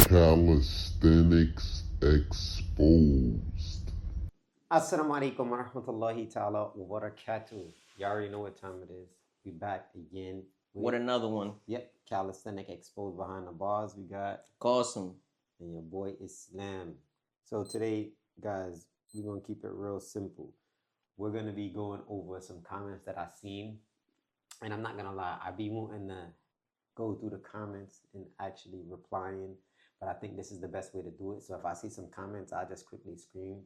Calisthenics exposed. Assalamu alaikum wa rahmatullahi ta'ala wa barakatuh. You already know what time it is. We back again What another one? Yep, calisthenic exposed behind the bars. We got Awesome. and your boy Islam. So today, guys, we're gonna keep it real simple. We're gonna be going over some comments that I seen, and I'm not gonna lie, I be wanting to go through the comments and actually replying, but I think this is the best way to do it. So if I see some comments, I just quickly scream,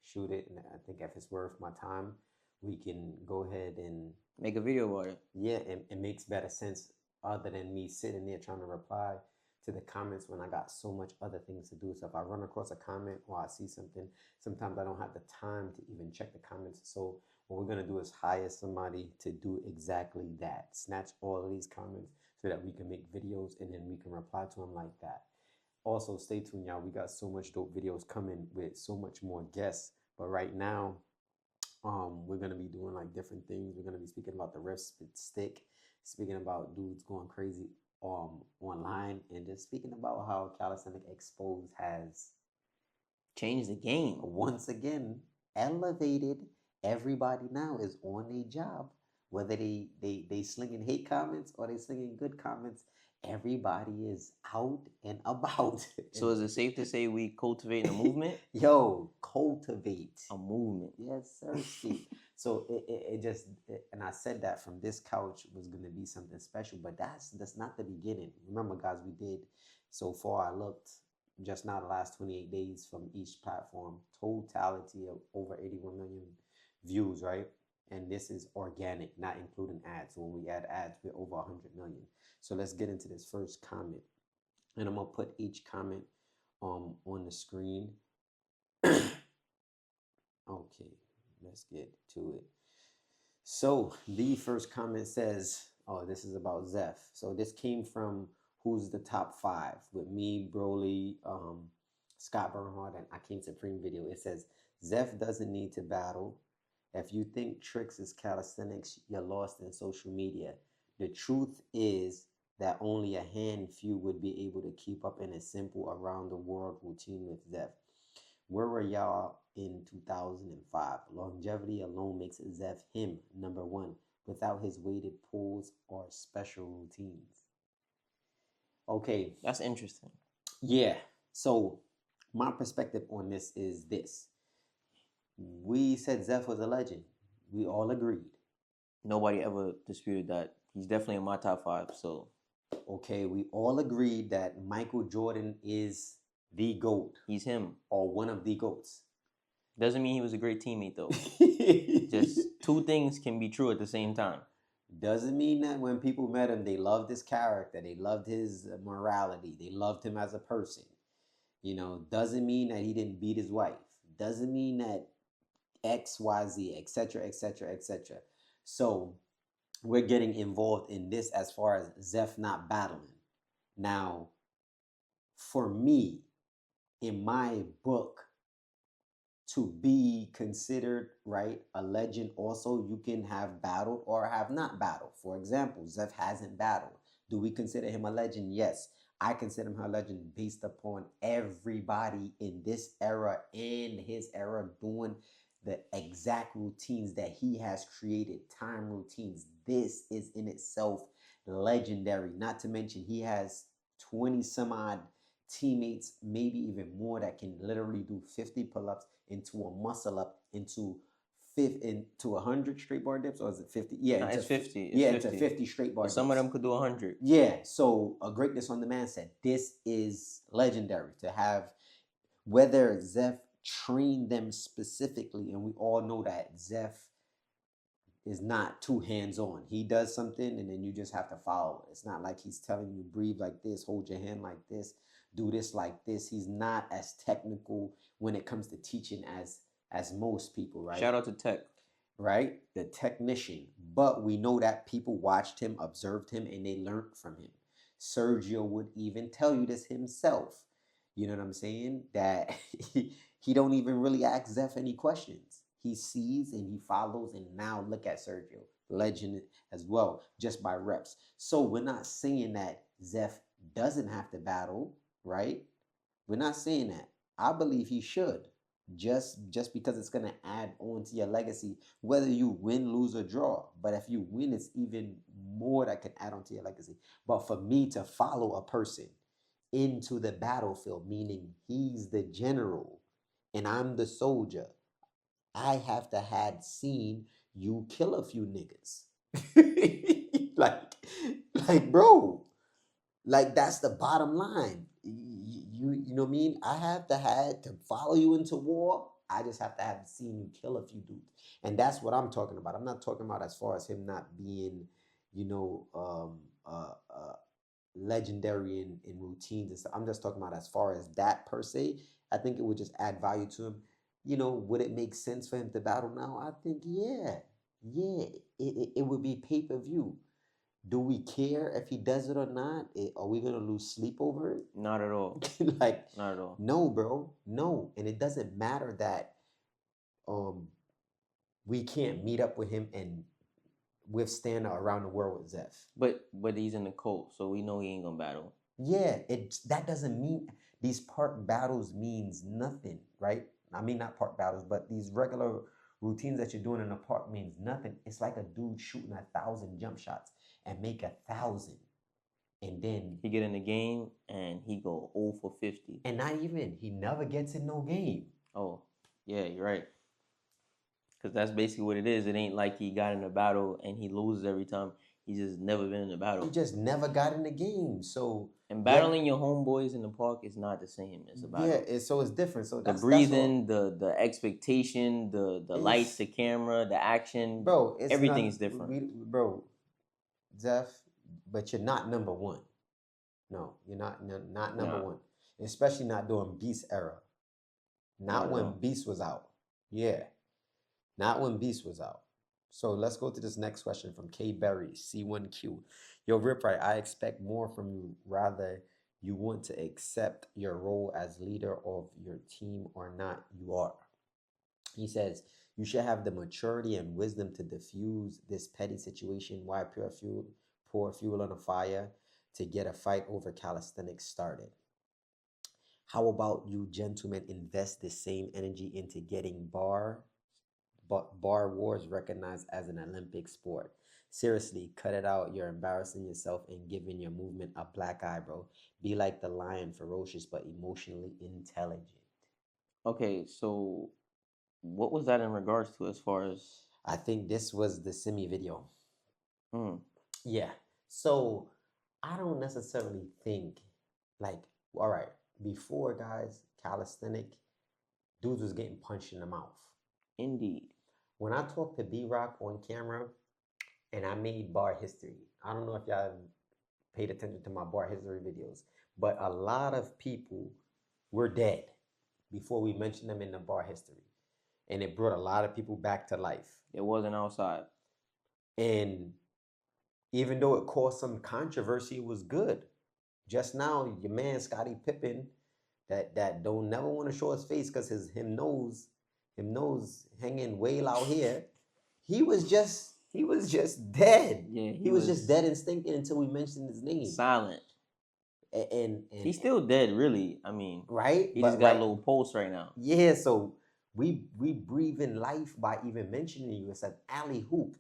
shoot it, and I think if it's worth my time, we can go ahead and make a video about it. Yeah, it makes better sense other than me sitting there trying to reply to the comments when I got so much other things to do. So if I run across a comment or I see something, sometimes I don't have the time to even check the comments. So what we're gonna do is hire somebody to do exactly that. Snatch all of these comments so that we can make videos and then we can reply to them like that. Also, stay tuned, y'all. We got so much dope videos coming with so much more guests. But right now, we're gonna be doing like different things. We're gonna be speaking about the RipStick, speaking about dudes going crazy online, and just speaking about how Calisthenic Exposed has changed the game. Once again, elevated. Everybody now is on a job, whether they slinging hate comments or they slinging good comments. Everybody is out and about. So is it safe to say we cultivate a movement? Yo, cultivate a movement. Yes, sir. So and I said that from this couch was gonna be something special, but that's not the beginning. Remember, guys, we did so far. I looked just now the last 28 days from each platform, totality of over 81 million views, right? And this is organic, not including ads. So when we add ads, we're over 100 million. So let's get into this first comment, and I'm gonna put each comment on the screen. Okay, let's get to it. So the first comment says, "Oh, this is about Zeph." So this came from Who's the Top 5 with me, Broly, Scott Bernhard, and Akeem Supreme video. It says, "Zeph doesn't need to battle. If you think tricks is calisthenics, you're lost in social media. The truth is that only a handful would be able to keep up in a simple around the world routine with Zeph. Where were y'all in 2005? Longevity alone makes Zeph him, number one, without his weighted pulls or special routines." Okay. That's interesting. Yeah. So my perspective on this is this. We said Zeph was a legend. We all agreed. Nobody ever disputed that. He's definitely in my top 5. So, okay, we all agreed that Michael Jordan is the GOAT. He's him. Or one of the GOATs. Doesn't mean he was a great teammate, though. Just two things can be true at the same time. Doesn't mean that when people met him, they loved his character. They loved his morality. They loved him as a person. You know, doesn't mean that he didn't beat his wife. Doesn't mean that X, Y, Z, etc., etc., etc. So we're getting involved in this as far as Zeph not battling. Now, for me, in my book, to be considered, right, a legend, also you can have battled or have not battled. For example, Zeph hasn't battled. Do we consider him a legend? Yes. I consider him a legend based upon everybody in this era and his era doing the exact routines that he has created, time routines. This is in itself legendary. Not to mention he has 20 some odd teammates, maybe even more, that can literally do 50 pull-ups into a muscle up, into 100 straight bar dips, or is it 50? Yeah, no, it's 50. It's 50 straight bar dips. Some of them could do 100. Yeah, so a greatness on the man said, this is legendary to have, whether Zeph trained them specifically, and we all know that Zeph is not too hands-on. He does something and then you just have to follow it. It's not like he's telling you breathe like this, hold your hand like this, do this like this. He's not as technical when it comes to teaching as most people, right? Shout out to Tech. Right? The technician. But we know that people watched him, observed him, and they learned from him. Sergio would even tell you this himself. You know what I'm saying? That he don't even really ask Zeph any questions. He sees and he follows, and now look at Sergio, legend as well, just by reps. So we're not saying that Zeph doesn't have to battle, right? We're not saying that. I believe he should. Just because it's gonna add on to your legacy, whether you win, lose, or draw. But if you win, it's even more that can add on to your legacy. But for me to follow a person into the battlefield, meaning he's the general and I'm the soldier, I have to had seen you kill a few niggas. like, bro, like that's the bottom line. You know what I mean? I have to had to follow you into war. I just have to have seen you kill a few dudes, and that's what I'm talking about. I'm not talking about as far as him not being, you know, legendary in routines and stuff. I'm just talking about as far as that per se. I think it would just add value to him. You know, would it make sense for him to battle now? I think yeah. It would be pay per view. Do we care if he does it or not? Are we gonna lose sleep over it? Not at all. Like, Not at all. no, bro, no. And it doesn't matter that um we can't meet up with him and withstand around the world with Zeph. But he's in the cult, so we know he ain't gonna battle. Yeah, that doesn't mean these park battles means nothing, right? I mean not park battles, but these regular routines that you're doing in the park means nothing. It's like a dude shooting 1,000 jump shots and make 1,000. And then he get in the game and he go 0 for 50. And not even, he never gets in no game. Oh, yeah, you're right. Because that's basically what it is. It ain't like he got in a battle and he loses every time. He's just never been in a battle. He just never got in the game. So and battling your homeboys in the park is not the same as a battle. Yeah, so it's different. So the breathing, the expectation, the lights, the camera, the action, bro, everything is different. Bro, Zeph, but you're not number one. No, you're not number one. Especially not during Beast era. Not when Beast was out. Yeah. Not when Beast was out. So let's go to this next question from K Berry, C1Q. Yo, Rip, right, I expect more from you. Rather, you want to accept your role as leader of your team or not, you are. He says, you should have the maturity and wisdom to diffuse this petty situation. Why pour fuel on a fire to get a fight over calisthenics started? How about you gentlemen invest the same energy into getting bar wars recognized as an Olympic sport? Seriously, cut it out. You're embarrassing yourself and giving your movement a black eye, bro. Be like the lion, ferocious but emotionally intelligent. Okay, so what was that in regards to as far as? I think this was the Simi video. Mm. Yeah. So I don't necessarily think like, all right, before guys, calisthenic, dudes was getting punched in the mouth. Indeed. When I talked to B-Rock on camera and I made bar history, I don't know if y'all paid attention to my bar history videos, but a lot of people were dead before we mentioned them in the bar history. And it brought a lot of people back to life. It wasn't outside. And even though it caused some controversy, it was good. Just now, your man Scottie Pippen, that don't never want to show his face because him nose hanging way out here. He was just dead. Yeah, he was just dead and stinking until we mentioned his name. Silent. And he's still dead, really. I mean, right? He just got a little pulse right now. Yeah, so we breathe in life by even mentioning you. It's an alley hoop.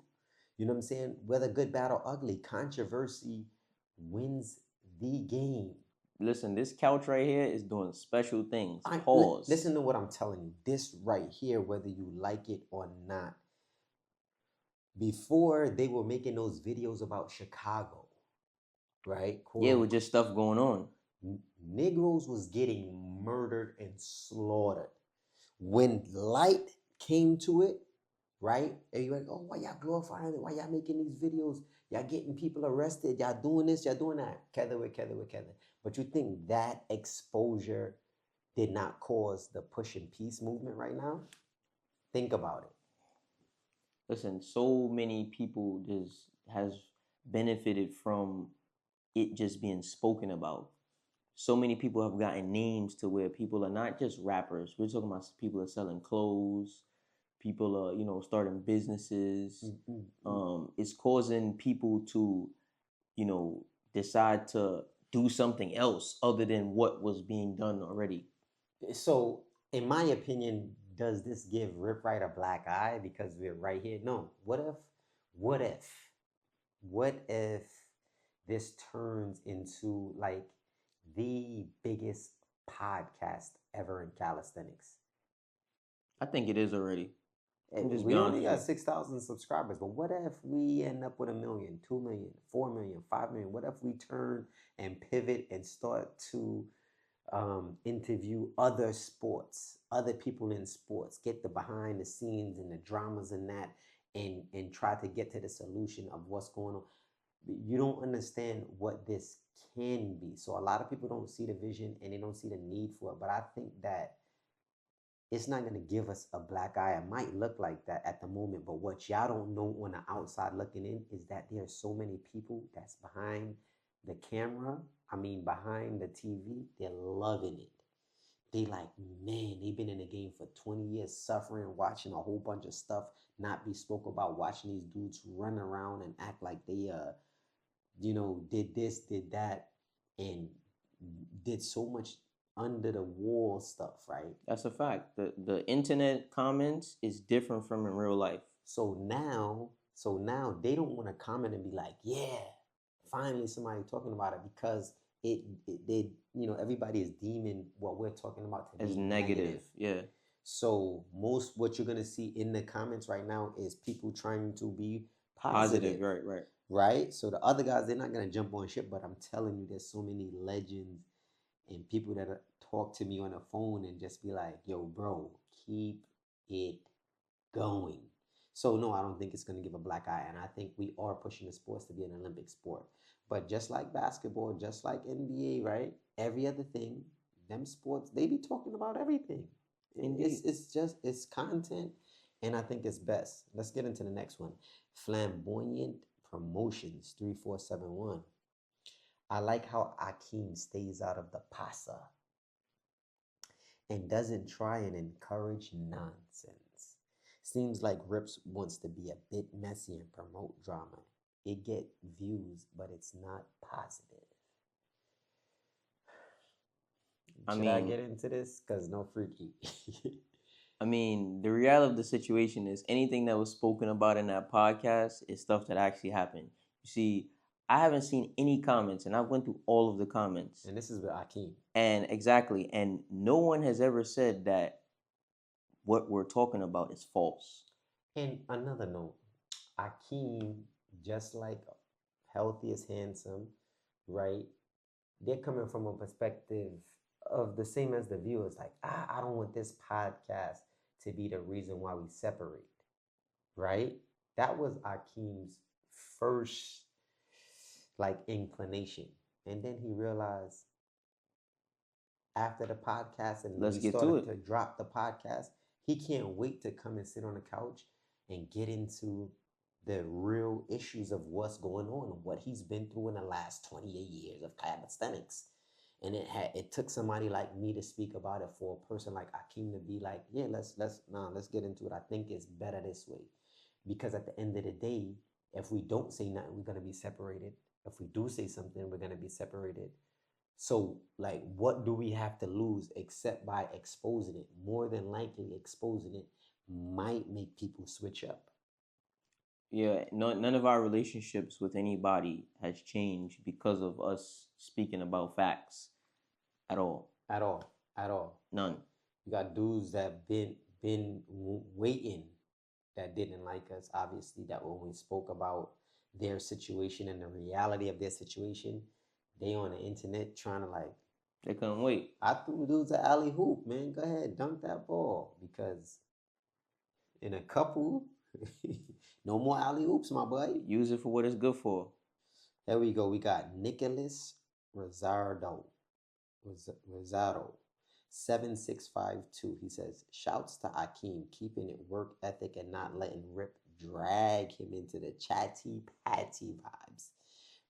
You know what I'm saying? Whether good, bad, or ugly, controversy wins the game. Listen, this couch right here is doing special things. Pause. Listen to what I'm telling you. This right here, whether you like it or not. Before, they were making those videos about Chicago, right? Yeah, with just stuff going on. Negroes was getting murdered and slaughtered. When light came to it, right? And you're like, oh, why y'all glorifying it? Why y'all making these videos? Y'all getting people arrested. Y'all doing this, y'all doing that. Kether. But you think that exposure did not cause the push and peace movement right now? Think about it. Listen, so many people just has benefited from it just being spoken about. So many people have gotten names to where people are not just rappers. We're talking about people are selling clothes. People are, starting businesses. It's causing people to, decide to do something else other than what was being done already. So, in my opinion, does this give Rip Right a black eye because we're right here? No. What if, what if this turns into like the biggest podcast ever in calisthenics? I think it is already. I'm just be We honest only with got you. 6,000 subscribers, but what if we end up with 1 million, 2 million, 4 million, 5 million? What if we turn and pivot and start to interview other sports, other people in sports, get the behind the scenes and the dramas and that, and try to get to the solution of what's going on? You don't understand what this can be. So a lot of people don't see the vision and they don't see the need for it. But I think that it's not going to give us a black eye. It might look like that at the moment, but what y'all don't know on the outside looking in is that there are so many people that's behind the camera. I mean, behind the TV, they're loving it. They like, man, they've been in the game for 20 years, suffering, watching a whole bunch of stuff not be spoke about, watching these dudes run around and act like they did this, did that, and did so much under the wall stuff, right? That's a fact. The internet comments is different from in real life. So now they don't want to comment and be like, yeah, finally somebody talking about it, because everybody is deeming what we're talking about to As be negative. Yeah. So most what you're gonna see in the comments right now is people trying to be Positive. positive, Right. right? So the other guys, they're not gonna jump on shit, but I'm telling you, there's so many legends and people that talk to me on the phone and just be like, yo, bro, keep it going. So no, I don't think it's going to give a black eye, and I think we are pushing the sports to be an Olympic sport. But just like basketball, just like NBA, right? Every other thing, them sports, they be talking about everything. Indeed. It's content, and I think it's best. Let's get into the next one. Flamboyant Promotions 3471. I like how Akeem stays out of the pasa and doesn't try and encourage nonsense. Seems like Rips wants to be a bit messy and promote drama. It get views, but it's not positive. Should I get into this? Cause no freaky. I mean, the reality of the situation is anything that was spoken about in that podcast is stuff that actually happened. You see, I haven't seen any comments, and I went through all of the comments. And this is with Akeem. And exactly, and no one has ever said that what we're talking about is false. And another note, Akeem, just like Healthy is Handsome, right? They're coming from a perspective of the same as the viewers. Like, I don't want this podcast to be the reason why we separate, right? That was Akeem's first like inclination. And then he realized after the podcast and Let's we get to started it. to drop the podcast, he can't wait to come and sit on the couch and get into the real issues of what's going on and what he's been through in the last 28 years of calisthenics. And it took somebody like me to speak about it for a person like Akeem to be like, yeah, let's get into it. I think it's better this way. Because at the end of the day, if we don't say nothing, we're gonna be separated. If we do say something, we're gonna be separated. So, like, what do we have to lose except by exposing it? More than likely, exposing it might make people switch up. Yeah, none of our relationships with anybody has changed because of us speaking about facts at all. At all. At all. None. You got dudes that been waiting that didn't like us. Obviously, that when we spoke about their situation and the reality of their situation, they on the internet trying to like. They couldn't wait. I threw dudes an alley hoop, man. Go ahead, dunk that ball, because in a couple, no more alley hoops, my boy. Use it for what it's good for. There we go. We got Nicholas Rosardo. 7652. He says, shouts to Akeem, keeping it work ethic and not letting Rip drag him into the chatty patty vibes.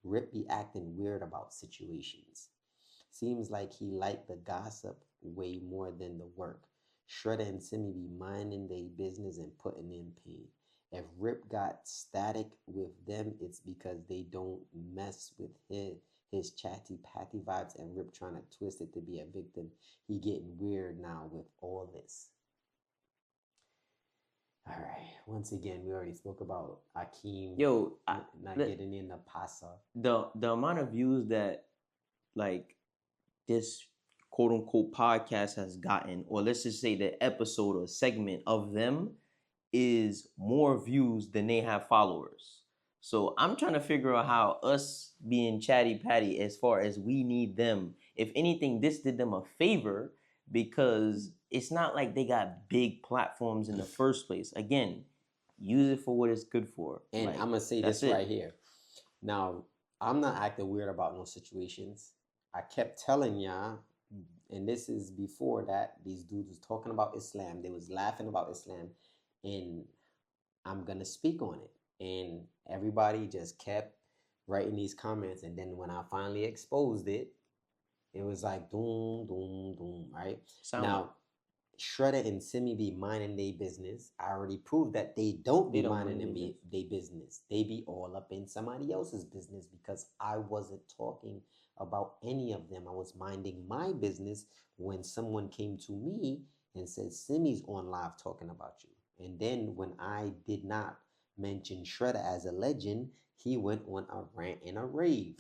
Rip be acting weird about situations. Seems like he liked the gossip way more than the work. Shredda and Simi be minding their business and putting in pain. If Rip got static with them, it's because they don't mess with his chatty patty vibes and Rip trying to twist it to be a victim. He getting weird now with all this. All right. Once again, we already spoke about Akeem Yo, not getting in the pasa. The amount of views that like this quote unquote podcast has gotten, or let's just say the episode or segment of them, is more views than they have followers. So I'm trying to figure out how us being chatty patty, as far as we need them, if anything, this did them a favor, because it's not like they got big platforms in the first place. Again, use it for what it's good for. And Like, I'm gonna say this right here. Now, I'm not acting weird about no situations. I kept telling y'all, and this is before that, these dudes was talking about Islam. They was laughing about Islam, and I'm gonna speak on it. And everybody just kept writing these comments. And then when I finally exposed it, it was like doom, doom, doom, right? Now, Shredda and Simi be minding their business. I already proved that they don't be minding their business. They be all up in somebody else's business because I wasn't talking about any of them. I was minding my business when someone came to me and said, Simi's on live talking about you. And then when I did not mention Shredda as a legend, he went on a rant and a rave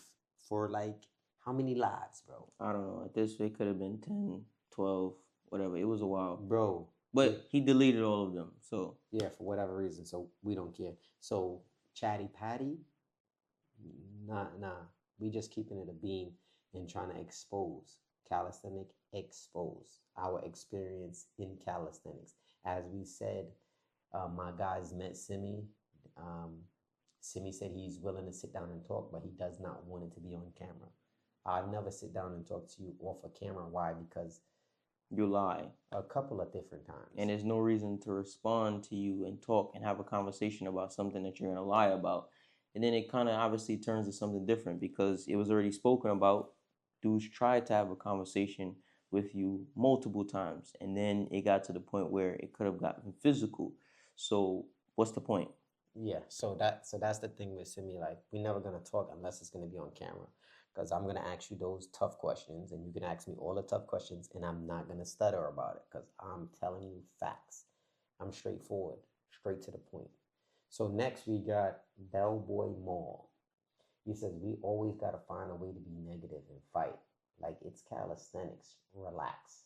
for like how many lives, bro? I don't know. At this, it could have been 10, 12, whatever. It was a while. Bro. But he deleted all of them. So yeah, for whatever reason. So we don't care. So Chatty Patty, nah. We just keeping it a beam and trying to expose calisthenic, expose our experience in calisthenics. As we said, my guys met Simi. Simi said he's willing to sit down and talk, but he does not want it to be on camera. I'll never sit down and talk to you off a camera. Why? Because you lie a couple of different times, and there's no reason to respond to you and talk and have a conversation about something that you're going to lie about. And then it kind of obviously turns to something different because it was already spoken about. Dudes tried to have a conversation with you multiple times, and then it got to the point where it could have gotten physical. So what's the point? Yeah, so that's the thing with Simi. Like, we're never gonna talk unless it's gonna be on camera, because I'm gonna ask you those tough questions, and you can ask me all the tough questions, and I'm not gonna stutter about it, because I'm telling you facts. I'm straightforward, straight to the point. So next we got Bellboy Mall. He says we always gotta find a way to be negative and fight. Like, it's calisthenics. Relax.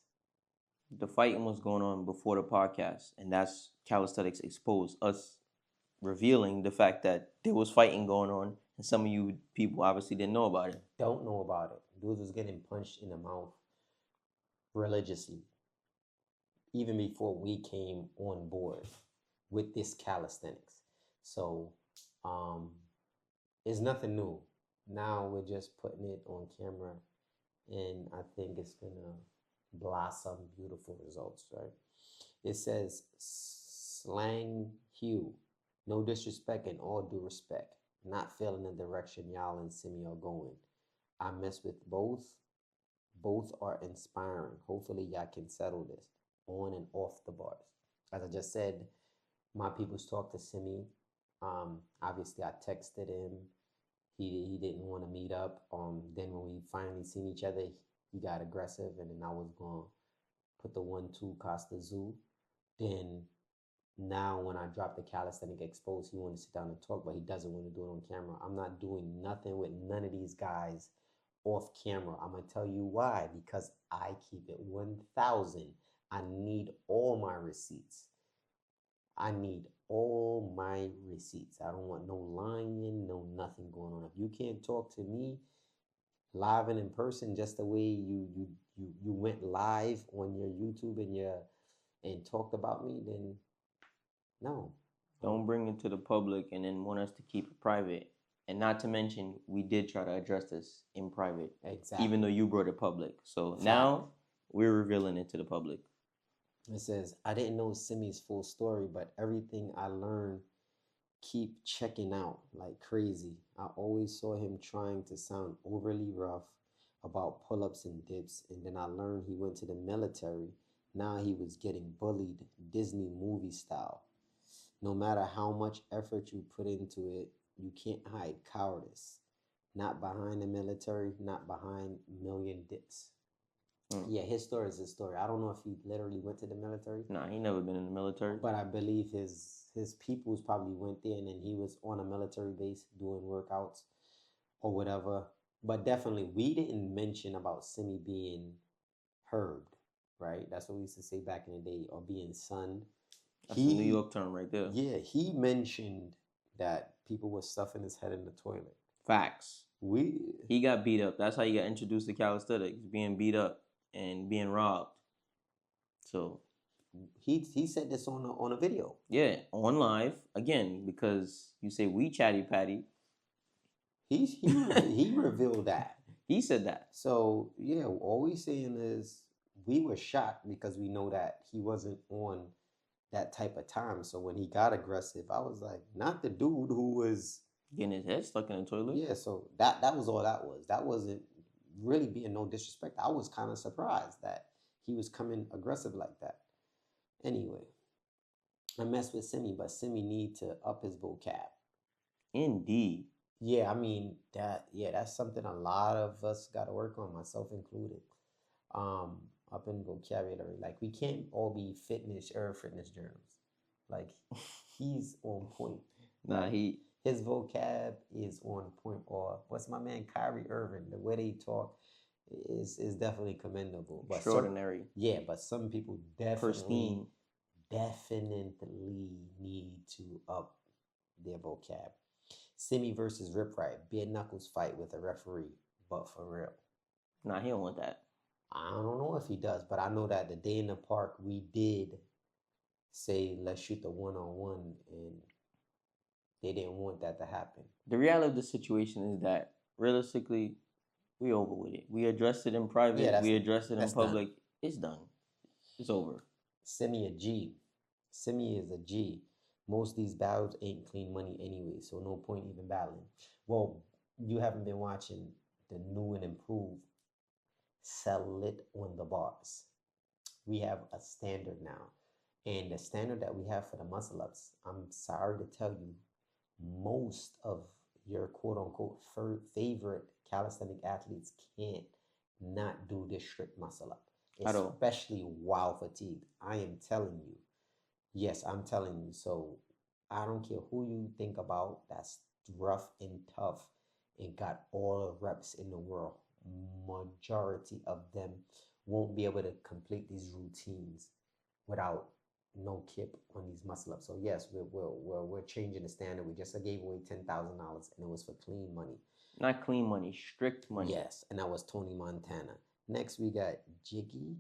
The fighting was going on before the podcast, and that's Calisthenics Exposed, us revealing the fact that there was fighting going on, and some of you people obviously didn't know about it. Don't know about it. Dudes was getting punched in the mouth religiously, even before we came on board with this calisthenics. So it's nothing new. Now we're just putting it on camera, and I think it's gonna blossom beautiful results, right? It says slang hue. No disrespect and all due respect. Not feeling the direction y'all and Simi are going. I mess with both. Both are inspiring. Hopefully y'all can settle this on and off the bars. As I just said, my people's talked to Simi. Obviously I texted him. He didn't want to meet up. Then when we finally seen each other, he got aggressive, and then I was gonna put the 1-2 Costa Zoo. Then now when I drop the calisthenic expose, he wanted to sit down and talk, but he doesn't want to do it on camera. I'm not doing nothing with none of these guys off camera. I'm gonna tell you why. Because I keep it 1,000. I need all my receipts. I need all my receipts. I don't want no lying, no nothing going on. If you can't talk to me live and in person, just the way you went live on your YouTube and talked about me, then no. Don't bring it to the public and then want us to keep it private. And not to mention, we did try to address this in private. Exactly. Even though you brought it public. So now we're revealing it to the public. It says, I didn't know Simi's full story, but everything I learned keep checking out like crazy. I always saw him trying to sound overly rough about pull-ups and dips, and then I learned he went to the military. Now he was getting bullied Disney movie style. No matter how much effort you put into it, you can't hide cowardice. not behind the military, not behind million dips. Mm. Yeah, his story is his story. I don't know if he literally went to the military. Nah, he never been in the military. But I believe his peoples probably went there and then he was on a military base doing workouts or whatever. But definitely, we didn't mention about Simi being herbed, right? That's what we used to say back in the day, or being sunned. That's a New York term right there. Yeah, he mentioned that people were stuffing his head in the toilet. Facts. He got beat up. That's how he got introduced to calisthenics, being beat up and being robbed. So he said this on a video. Yeah, on live again, because you say we chatty patty. He revealed that. He said that. So yeah, all we saying is we were shocked because we know that he wasn't on that type of time. So when he got aggressive, I was like, not the dude who was getting his head stuck in the toilet. Yeah, so that was all that was. That wasn't really being no disrespect. I was kind of surprised that he was coming aggressive like that. Anyway, I mess with Simi, but Simi need to up his vocab. Indeed. Yeah, I mean that's something a lot of us got to work on, myself included. Up in vocabulary, like we can't all be fitness journals. Like he's on point. Nah, his vocab is on point. Or what's my man Kyrie Irving? The way they talk is definitely commendable. But extraordinary. But some people definitely need to up their vocab. Simi versus Rip Right, bare knuckles fight with a referee, but for real. Nah, he don't want that. I don't know if he does, but I know that the day in the park we did say let's shoot the 1-on-1, and they didn't want that to happen. The reality of the situation is that realistically, we over with it. We addressed it in private. We addressed it in public. Done. It's done. It's over. Simi a G. Simi is a G. Most of these battles ain't clean money anyway, so no point even battling. Well, you haven't been watching the new and improved Sell It on the BARZ. We have a standard now. And the standard that we have for the muscle ups, I'm sorry to tell you, most of your quote unquote favorite calisthenic athletes can't not do this strict muscle up, especially while fatigued. I am telling you. Yes, I'm telling you. So I don't care who you think about that's rough and tough and got all the reps in the world. Majority of them won't be able to complete these routines without no kip on these muscle ups. So yes, we're changing the standard. We just gave away $10,000 and it was for clean money. Not clean money, strict money. Yes, and that was Tony Montana. Next we got Jiggy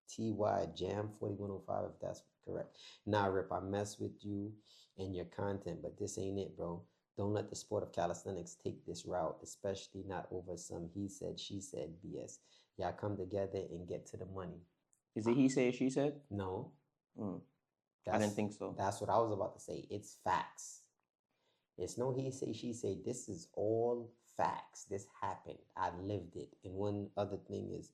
TY Jam 4105, if that's correct. Nah, Rip, I mess with you and your content, but this ain't it, bro. Don't let the sport of calisthenics take this route, especially not over some he said, she said BS. Y'all come together and get to the money. Is it he said, she said? No. I didn't think so. That's what I was about to say. It's facts. It's no he say, she say. This is all facts. This happened. I lived it. And one other thing is,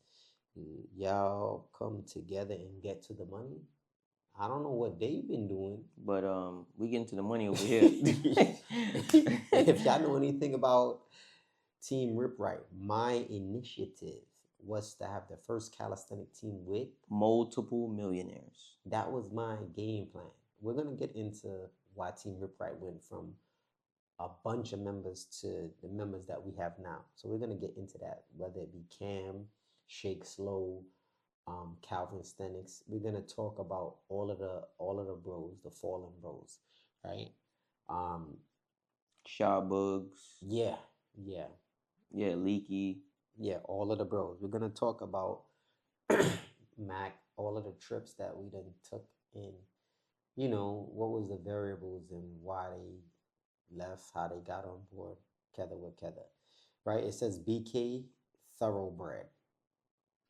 y'all come together and get to the money. I don't know what they've been doing, but we get into the money over here. If y'all know anything about Team Rip Right, my initiative was to have the first calisthenic team with multiple millionaires. That was my game plan. We're gonna get into why Team Rip Right went from a bunch of members to the members that we have now. So we're gonna get into that, whether it be Cam, Shake Slow, Calisthenics. We're gonna talk about all of the bros, the fallen bros, right? Shaw Bugs. Yeah. Leaky. Yeah, all of the bros. We're gonna talk about Mac, all of the trips that we done took in. You know, what was the variables and why they left, how they got on board, Kether with Kether. Right? It says BK Thoroughbred.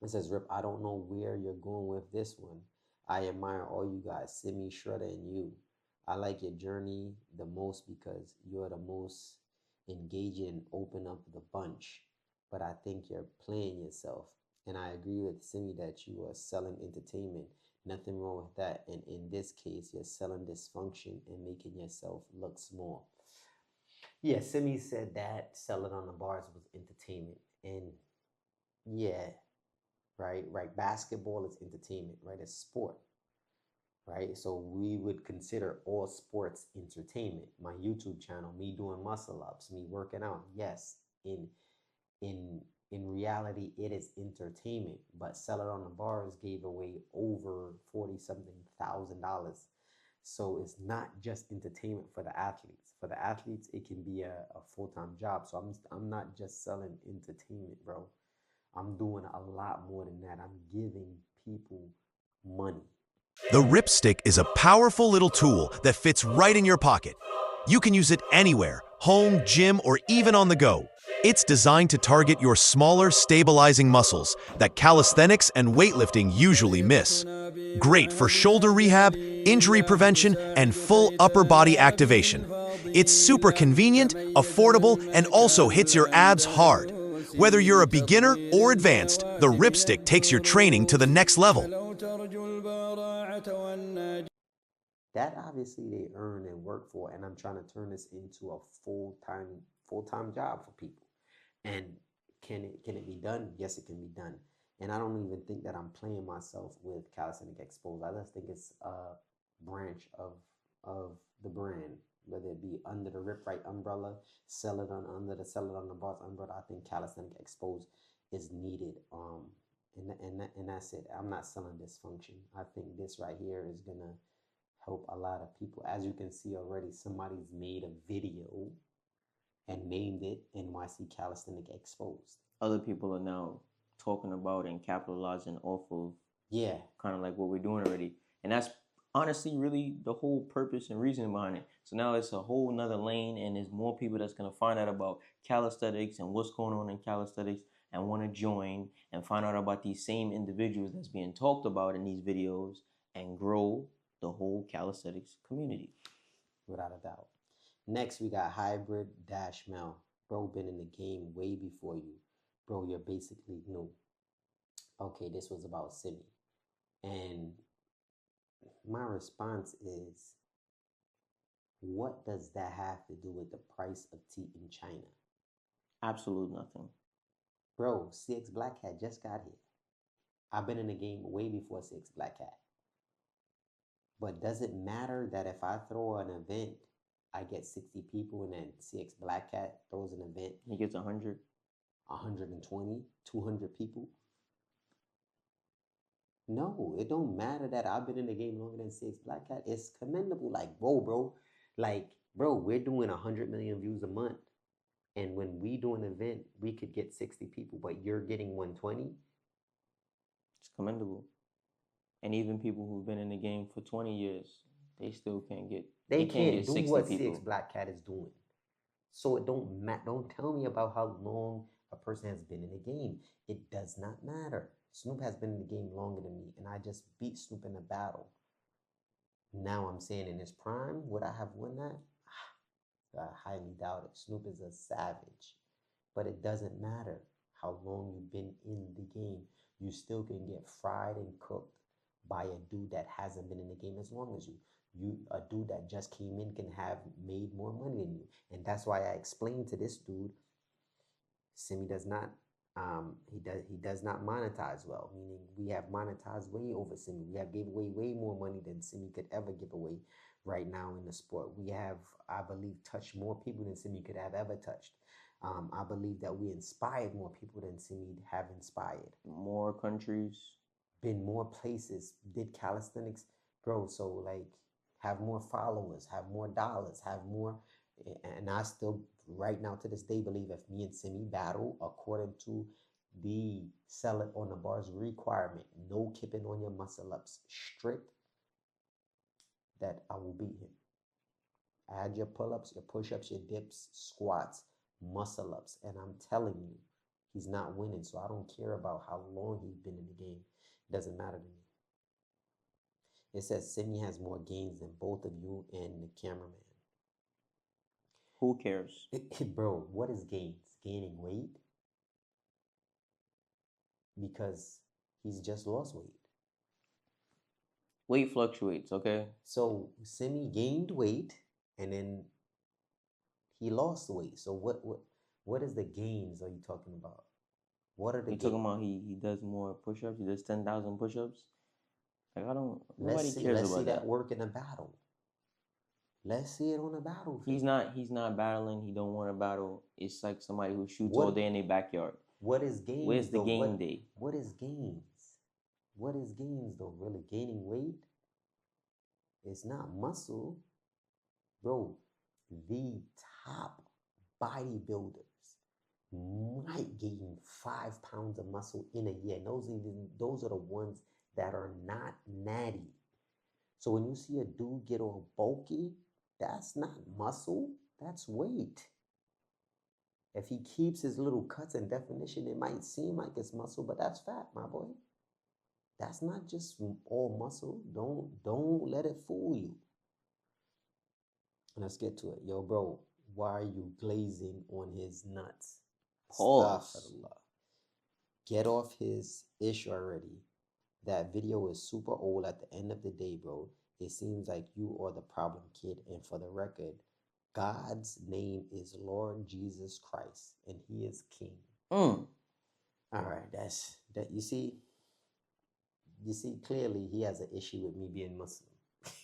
It says, Rip, I don't know where you're going with this one. I admire all you guys, Simi, Shredda, and you. I like your journey the most because you're the most engaging and open up the bunch. But I think you're playing yourself. And I agree with Simi that you are selling entertainment. Nothing wrong with that. And in this case, you're selling dysfunction and making yourself look small. Yeah, Simi said that selling on the bars was entertainment. And yeah, right. Basketball is entertainment, right? It's sport, right? So we would consider all sports entertainment. My YouTube channel, me doing muscle ups, me working out. Yes, in in in reality, it is entertainment. But Sell It on the Bars gave away over 40 something $1,000. So it's not just entertainment for the athletes. For the athletes, it can be a full-time job. So I'm not just selling entertainment, bro. I'm doing a lot more than that. I'm giving people money. The RipStick is a powerful little tool that fits right in your pocket. You can use it anywhere, home, gym, or even on the go. It's designed to target your smaller, stabilizing muscles that calisthenics and weightlifting usually miss. Great for shoulder rehab, injury prevention, and full upper body activation. It's super convenient, affordable, and also hits your abs hard. Whether you're a beginner or advanced, the RipStick takes your training to the next level. That obviously they earn and work for, and I'm trying to turn this into a full-time job for people. And can it be done? Yes, it can be done. And I don't even think that I'm playing myself with Calisthenic Exposed. I just think it's a branch of the brand, whether it be under the Rip Right umbrella, Sell It on the Bars umbrella. I think Calisthenic Exposed is needed. And that's it. I'm not selling dysfunction. I think this right here is gonna help a lot of people. As you can see already, somebody's made a video and named it NYC Calisthenic Exposed. Other people are now talking about and capitalizing off of Yeah, kind of like what we're doing already. And that's honestly really the whole purpose and reason behind it. So now it's a whole nother lane, and there's more people that's going to find out about calisthenics and what's going on in calisthenics and want to join and find out about these same individuals that's being talked about in these videos and grow the whole calisthenics community. without a doubt. Next, we got Hybrid Dash Mel. Bro, been in the game way before you. Bro, you're basically new. Okay, this was about Simi. And my response is, what does that have to do with the price of tea in China? Absolute nothing. Bro, CX Black Cat just got here. I've been in the game way before CX Black Cat. But does it matter that if I throw an event, I get 60 people and then CX Black Cat throws an event, He gets 100. 120, 200 people? No, it don't matter that I've been in the game longer than CX Black Cat. It's commendable. Like, bro, we're doing 100 million views a month. And when we do an event, we could get 60 people, but you're getting 120. It's commendable. And even people who've been in the game for 20 years, they still can't get They can't can't get do 60 what people. CX Black Cat is doing. So it don't tell me about how long a person has been in the game. It does not matter. Snoop has been in the game longer than me, and I just beat Snoop in a battle. Now I'm saying in his prime, would I have won that? I highly doubt it. Snoop is a savage. But it doesn't matter how long you've been in the game. You still can get fried and cooked by a dude that hasn't been in the game as long as you. A dude that just came in can have made more money than you. And that's why I explained to this dude, Simi does not he does not monetize well, meaning we have monetized way over Simi. We have gave away way more money than Simi could ever give away right now in the sport. We have, I believe, touched more people than Simi could have ever touched. I believe that we inspired more people than Simi have inspired. More countries. Been more places, did calisthenics, bro. So like, have more followers, have more dollars, have more. And I still, right now to this day, believe if me and Simi battle according to the Sell It on the Bars requirement, no kipping on your muscle ups, strict, that I will beat him. Add your pull ups, your push ups, your dips, squats, muscle ups. And I'm telling you, he's not winning. So I don't care about how long he's been in the game. It doesn't matter to me. It says Simi has more gains than both of you and the cameraman. Who cares? Bro, what is gains? Gaining weight? Because he's just lost weight. Weight fluctuates, okay? So Simi gained weight and then he lost weight. So what is the gains are you talking about? What are the You talking about he does more push-ups? He does 10,000 push-ups? Like nobody cares let's see about that that. work in a battle. Let's see it on a battlefield. He's not battling. He don't want to battle. It's like somebody who shoots What- all day in their backyard. What is gains? Where's the though? game day? What is gains? What is gains though? Really gaining weight? It's not muscle, bro. The top bodybuilders might gain 5 pounds of muscle in a year. Those are the ones that are not natty. So when you see a dude get all bulky, that's not muscle, that's weight. If he keeps his little cuts and definition, it might seem like it's muscle, but that's fat, my boy. That's not just all muscle. Don't let it fool you. Let's get to it. Yo, bro, why are you glazing on his nuts? Pause. Astaghfirullah. Get off his ish already. That video is super old at the end of the day, bro. It seems like you are the problem kid. And for the record, God's name is Lord Jesus Christ, and he is king. All right, that's that. You see clearly he has an issue with me being Muslim.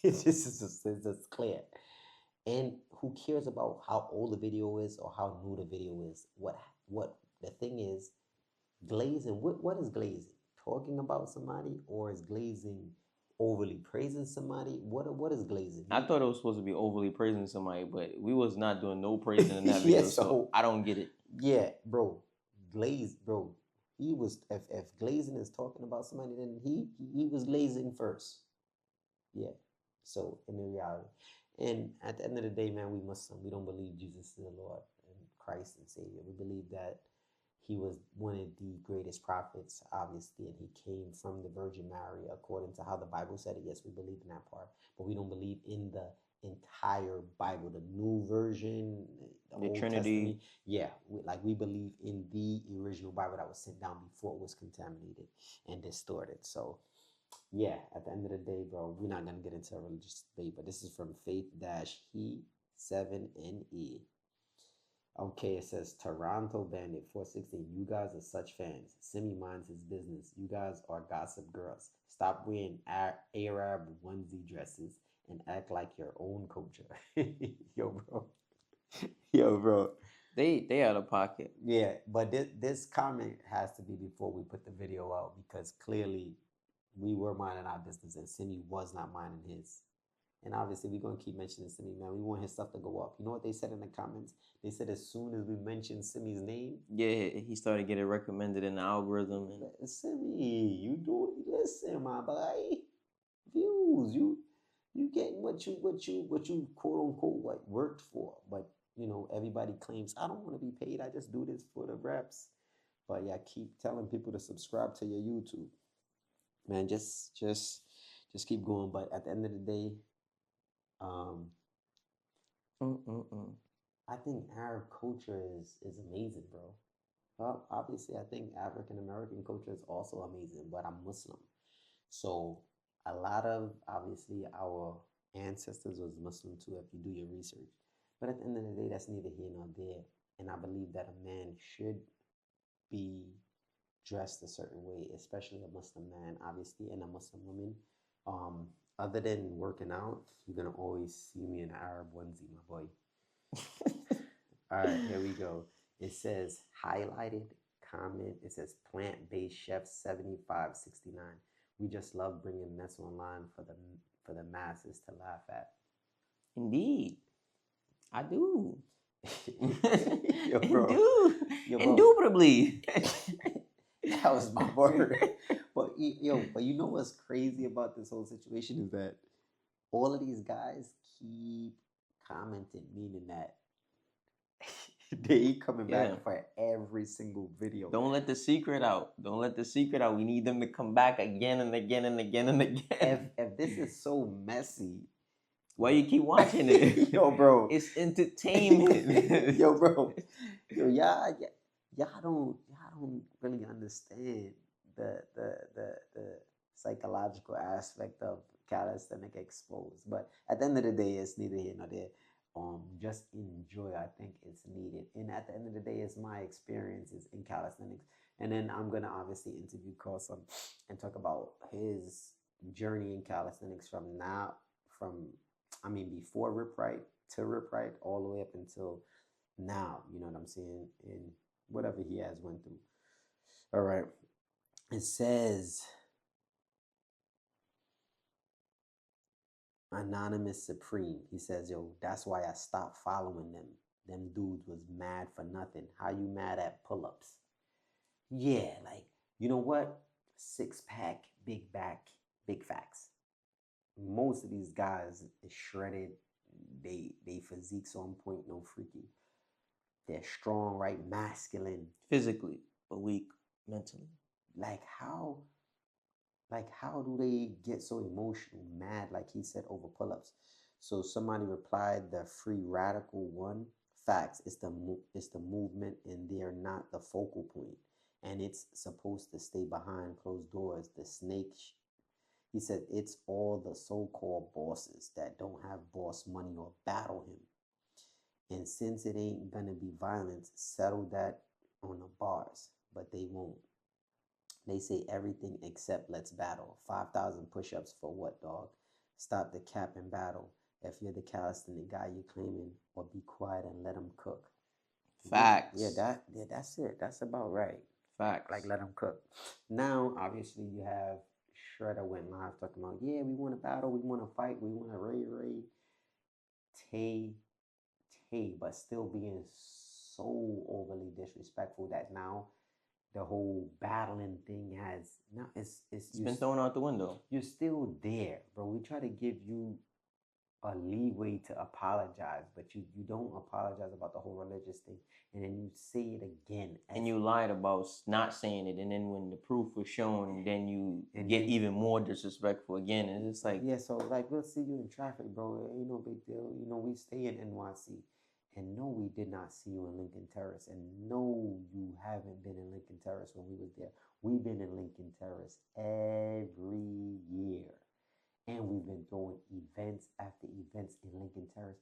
This is just clear. And who cares about how old the video is or how new the video is? What the thing is, glazing. What is glazing? Talking about somebody, or is glazing overly praising somebody? What is glazing? I thought it was supposed to be overly praising somebody, but we was not doing no praising in that video, so I don't get it. Yeah, bro. Bro. He was if glazing is talking about somebody, then he was glazing first. Yeah. So in the reality. And at the end of the day, man, we Muslim. We don't believe Jesus is the Lord and Christ and Savior. We believe that he was one of the greatest prophets, obviously, and he came from the Virgin Mary, according to how the Bible said it. Yes, we believe in that part, but we don't believe in the entire Bible, the new version, the Old Trinity. Testament. Yeah, we believe in the original Bible that was sent down before it was contaminated and distorted. So, yeah, at the end of the day, bro, we're not gonna get into a religious debate, but this is from Faith-He7NE. Okay, it says Toronto Bandit 416. You guys are such fans. Simi minds his business. You guys are gossip girls. Stop wearing Arab onesie dresses and act like your own culture. Yo, bro. They out of pocket. Yeah, but this comment has to be before we put the video out, because clearly we were minding our business and Simi was not minding his. And obviously, we're going to keep mentioning Simi, man. We want his stuff to go up. You know what they said in the comments? They said as soon as we mentioned Simi's name, yeah, he started getting recommended in the algorithm. And Simi, you do listen, my boy. Views, you getting what you quote unquote worked for. But you know, everybody claims I don't want to be paid. I just do this for the reps. But yeah, keep telling people to subscribe to your YouTube, man. Just keep going. But at the end of the day, I think Arab culture is amazing, bro. Well, obviously, I think African American culture is also amazing, but I'm Muslim, so a lot of obviously our ancestors was Muslim too. If you do your research, but at the end of the day, that's neither here nor there. And I believe that a man should be dressed a certain way, especially a Muslim man, obviously, and a Muslim woman. Other than working out, you're gonna always see me in an Arab onesie, my boy. All right, here we go. It says highlighted comment. It says plant-based chef 7569. We just love bringing mess online for the masses to laugh at. Indeed, I do. Yo, bro. Yo, bro. Indubitably. That was my word. But you know what's crazy about this whole situation is that all of these guys keep commenting, meaning that they coming back for every single video. Don't let the secret out. Don't let the secret out. We need them to come back again and again and again and again. If this is so messy, why you keep watching it? Yo, bro. It's entertainment. Yo, bro. Yo, y'all don't really understand the psychological aspect of calisthenic exposed. But at the end of the day, it's neither here nor there. Just enjoy. I think it's needed. And at the end of the day, it's my experiences in calisthenics. And then I'm gonna obviously interview Carson and talk about his journey in calisthenics before Rip Right to Rip Right, all the way up until now. You know what I'm saying? And whatever he has went through. All right. It says Anonymous Supreme. He says, yo, that's why I stopped following them. Them dudes was mad for nothing. How you mad at pull-ups? Yeah, like, you know what? 6-pack, big back, big facts. Most of these guys is shredded. They physique's on point, no freaky. They're strong, right? Masculine. Physically, but weak mentally. Like how do they get so emotional, mad, like he said, over pull-ups? So somebody replied, the free radical one, facts, it's the movement, and they're not the focal point, and it's supposed to stay behind closed doors. The snake, he said, it's all the so-called bosses that don't have boss money or battle him. And since it ain't gonna be violence, settle that on the bars, but they won't. They say everything except let's battle. 5,000 push-ups for what, dog? Stop the cap and battle. If you're the calisthenic guy you claiming, or be quiet and let them cook. Facts. That's it. That's about right. Facts. Like, let them cook. Now, obviously, you have Shredda went live talking about, yeah, we want to battle, we want to fight, we want to ray. But still being so overly disrespectful that now the whole battling thing has it's been thrown out the window. You're still there, bro. We try to give you a leeway to apologize, but you don't apologize about the whole religious thing, and then you say it again. And you lied about not saying it, and then when the proof was shown, then you get even more disrespectful again, and it's like, yeah, so like, we'll see you in traffic, bro. Ain't no big deal. You know, we stay in NYC. And no, we did not see you in Lincoln Terrace. And no, you haven't been in Lincoln Terrace when we was there. We've been in Lincoln Terrace every year. And we've been throwing events after events in Lincoln Terrace.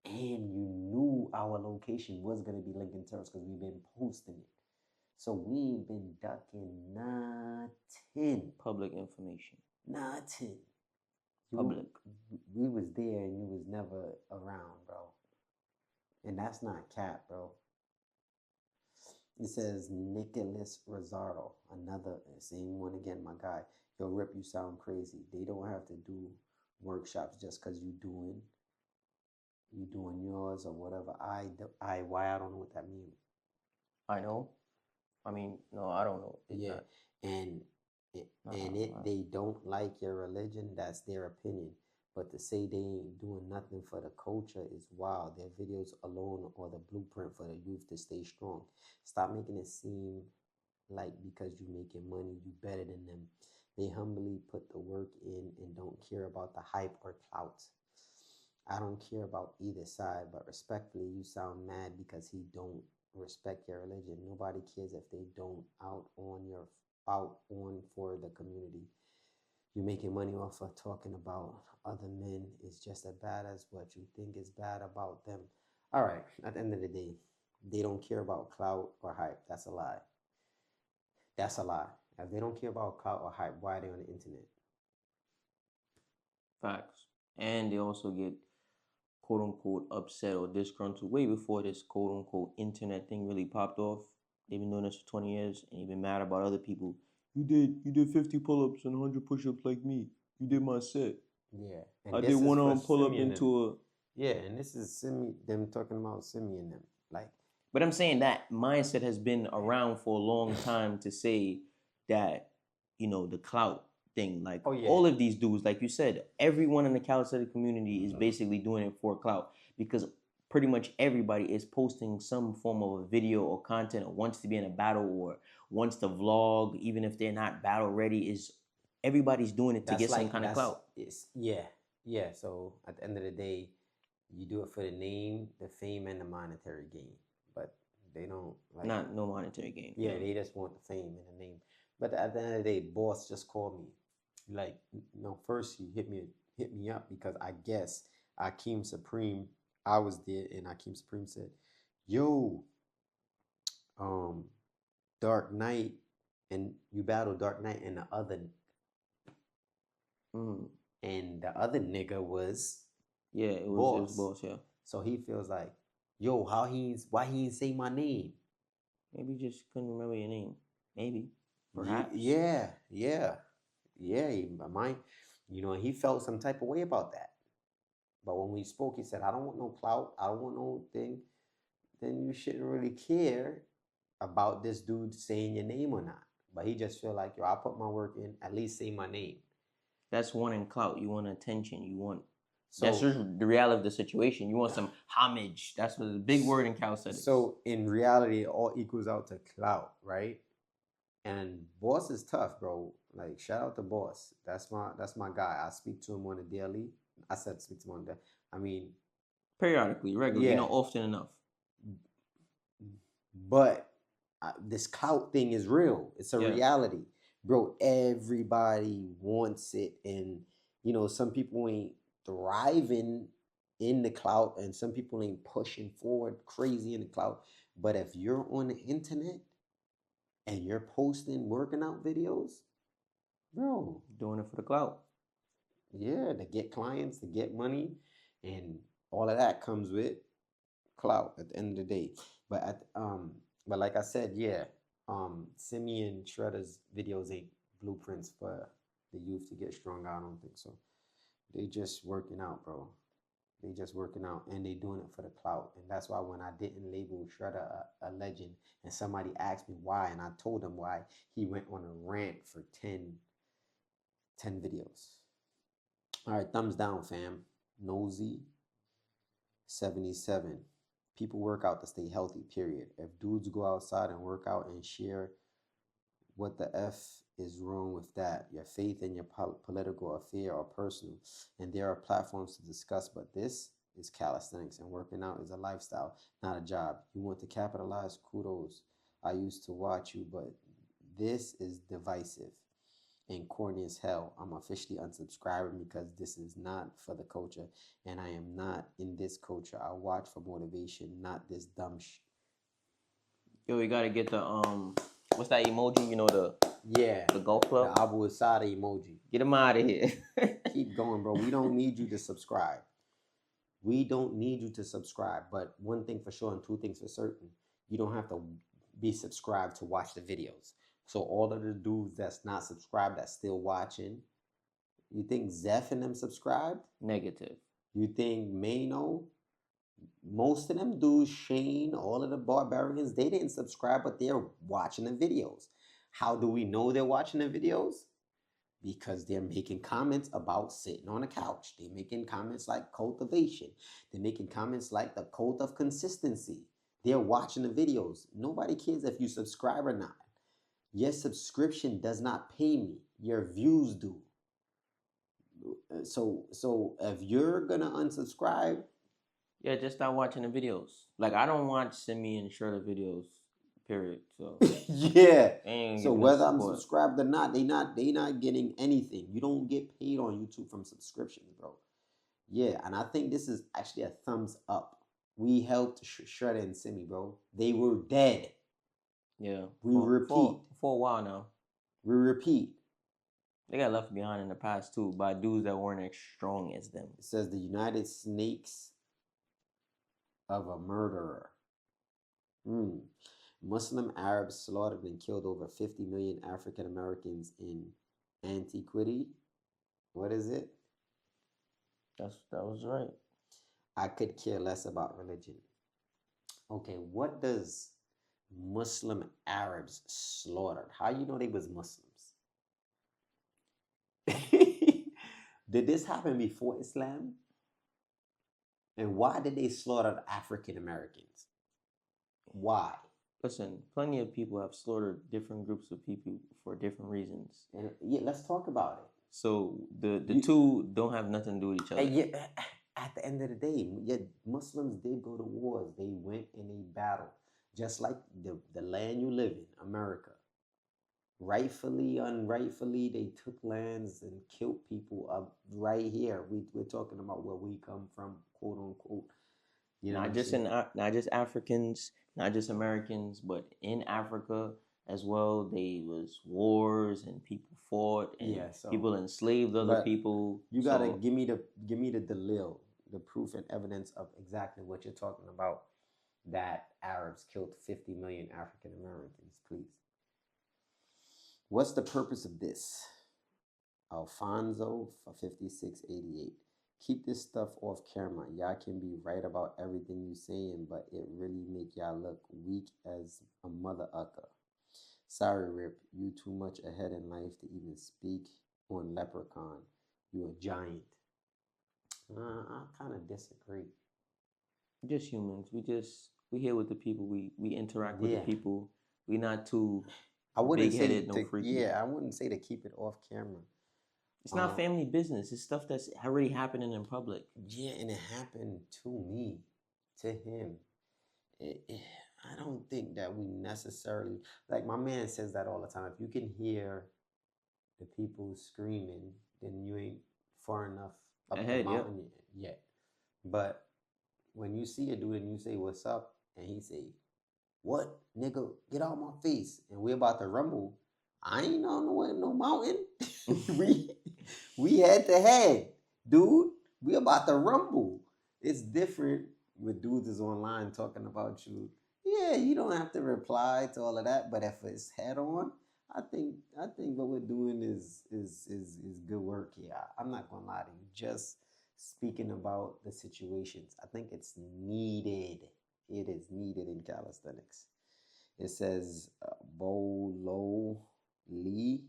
And you knew our location was going to be Lincoln Terrace because we've been posting it. So we ain't been ducking nothing. Public information. Nothing. Public. We was there and you was never around, bro. And that's not cap, bro. It says Nicholas Rosardo, another, same one again, my guy. Yo, Rip, you sound crazy. They don't have to do workshops just because you doing yours or whatever. Why I don't know what that means. I know. I mean, no, I don't know. Yeah, they don't like your religion. That's their opinion. But to say they ain't doing nothing for the culture is wild. Their videos alone are the blueprint for the youth to stay strong. Stop making it seem like because you're making money, you better than them. They humbly put the work in and don't care about the hype or clout. I don't care about either side, but respectfully, you sound mad because he don't respect your religion. Nobody cares if they don't out on for the community. You're making money off of talking about other men is just as bad as what you think is bad about them. All right, at the end of the day, they don't care about clout or hype. That's a lie. That's a lie. If they don't care about clout or hype, why are they on the internet? Facts. And they also get quote unquote upset or disgruntled way before this quote unquote internet thing really popped off. They've been doing this for 20 years and you've been mad about other people. You did 50 pull-ups and 100 push-ups like me. You did my set. Yeah. And I did one arm pull-up into a... Yeah, and this is them talking about Simi and them. Like, but I'm saying that mindset has been around for a long time to say that, you know, the clout thing. Like, all of these dudes, like you said, everyone in the calisthenics community is basically doing it for clout because pretty much everybody is posting some form of a video or content or wants to be in a battle or wants to vlog, even if they're not battle ready. Everybody's doing it to get some kind of clout. Yeah. So at the end of the day, you do it for the name, the fame, and the monetary gain. But they don't like no monetary gain. Yeah, they just want the fame and the name. But at the end of the day, boss just called me. like, first he hit me up because I guess Akeem Supreme, I was there, and Akeem Supreme said, "Yo, um, Dark Knight, and you battle Dark Knight and Mm. the other nigga was Yeah, it Boss. was Boss, yeah. So he feels like, yo, why he ain't say my name? Maybe you just couldn't remember your name. Maybe. Perhaps. Yeah. He might, he felt some type of way about that. But when we spoke, he said, I don't want no clout. I don't want no thing. Then you shouldn't really care about this dude saying your name or not. But he just feel like, yo, I put my work in, at least say my name. That's wanting clout. You want attention. You want. So, that's just the reality of the situation. You want some homage. That's what the big word in calisthenics. So in reality, it all equals out to clout, right? And Boss is tough, bro. Like, shout out to Boss. That's my guy. I speak to him on a daily. I said speak to him on the. I mean, periodically, regularly, yeah. Often enough. But this clout thing is real. It's a reality, bro. Everybody wants it, and some people ain't thriving in the clout, and some people ain't pushing forward crazy in the clout. But if you're on the internet and you're posting working out videos, bro, doing it for the clout. Yeah, to get clients, to get money, and all of that comes with clout at the end of the day. But like I said, Simeon Shredda's videos ain't blueprints for the youth to get stronger. I don't think so. They just working out, bro. They just working out, and they doing it for the clout. And that's why when I didn't label Shredda a legend, and somebody asked me why, and I told them why, he went on a rant for 10 videos. All right, thumbs down, fam. Nosy 77. People work out to stay healthy, period. If dudes go outside and work out and share, what the F is wrong with that? Your faith in your political affair or personal. And there are platforms to discuss, but this is calisthenics, and working out is a lifestyle, not a job. You want to capitalize? Kudos. I used to watch you, but this is divisive and corny as hell. I'm officially unsubscribing because this is not for the culture, and I am not in this culture. I watch for motivation, not this dumb shit. Yo, we gotta get the what's that emoji? The golf club. The Abu Asada emoji. Get him out of here. Keep going, bro. We don't need you to subscribe. We don't need you to subscribe. But one thing for sure, and two things for certain, you don't have to be subscribed to watch the videos. So all of the dudes that's not subscribed, that's still watching, you think Zeph and them subscribed? Negative. You think Mano? Most of them dudes, Shane, all of the barbarians, they didn't subscribe, but they're watching the videos. How do we know they're watching the videos? Because they're making comments about sitting on a couch. They're making comments like cultivation. They're making comments like the cult of consistency. They're watching the videos. Nobody cares if you subscribe or not. Your subscription does not pay me. Your views do. So if you're gonna unsubscribe, yeah, just start watching the videos. Like, I don't watch Simeon and Shredda videos, period. So yeah. So whether I'm subscribed or not, they not getting anything. You don't get paid on YouTube from subscriptions, bro. Yeah, and I think this is actually a thumbs up. We helped Shredda and Simi, bro. They were dead. Yeah. We repeat. For a while now. We repeat. They got left behind in the past too by dudes that weren't as strong as them. It says the United Snakes of a murderer. Muslim Arabs slaughtered and killed over 50 million African Americans in antiquity. What is it? That was right. I could care less about religion. Okay, what does Muslim Arabs slaughtered? How you know they was Muslims? Did this happen before Islam? And why did they slaughter African Americans? Why? Listen, plenty of people have slaughtered different groups of people for different reasons. And yeah, let's talk about it. So the two don't have nothing to do with each other. Yeah, at the end of the day, yeah, Muslims did go to wars. They went and they battled. Just like the land you live in, America. rightfully, unrightfully, they took lands and killed people up right here. We're talking about where we come from, quote unquote. You know what Not I'm just saying? not just Africans, not just Americans, but in Africa as well. They was wars and people fought and Yeah. So, people enslaved other but people. you gotta So give me the dalil, the proof and evidence of exactly what you're talking about. That Arabs killed 50 million African Americans, please. What's the purpose of this? Alfonso for 5688. Keep this stuff off camera. Y'all can be right about everything you saying, but it really make y'all look weak as a mother ucker. Sorry, Rip, you too much ahead in life to even speak on Leprechaun. You a giant. I kind of disagree. just humans. We here with the people. We interact with the Yeah, people. We not too I wouldn't big say headed, no to. freaky. Yeah, I wouldn't say to keep it off camera. It's not family business. It's stuff that's already happening in public. Yeah, and it happened to me, to him. I don't think that we necessarily, like my man says that all the time. If you can hear the people screaming, then you ain't far enough up the Ahead, yep. mountain yet. But when you see a dude and you say, "What's up?" and he say, "What, nigga? Get out my face!" and we're about to rumble, I ain't on no mountain. we we head to head, dude. We about to rumble. It's different with dudes is online talking about you. Yeah, you don't have to reply to all of that, but if it's head on, I think what we're doing is good work here. I'm not gonna lie to you. Just speaking about the situations, I think it's needed. It is needed in calisthenics. It says Bolo Lee.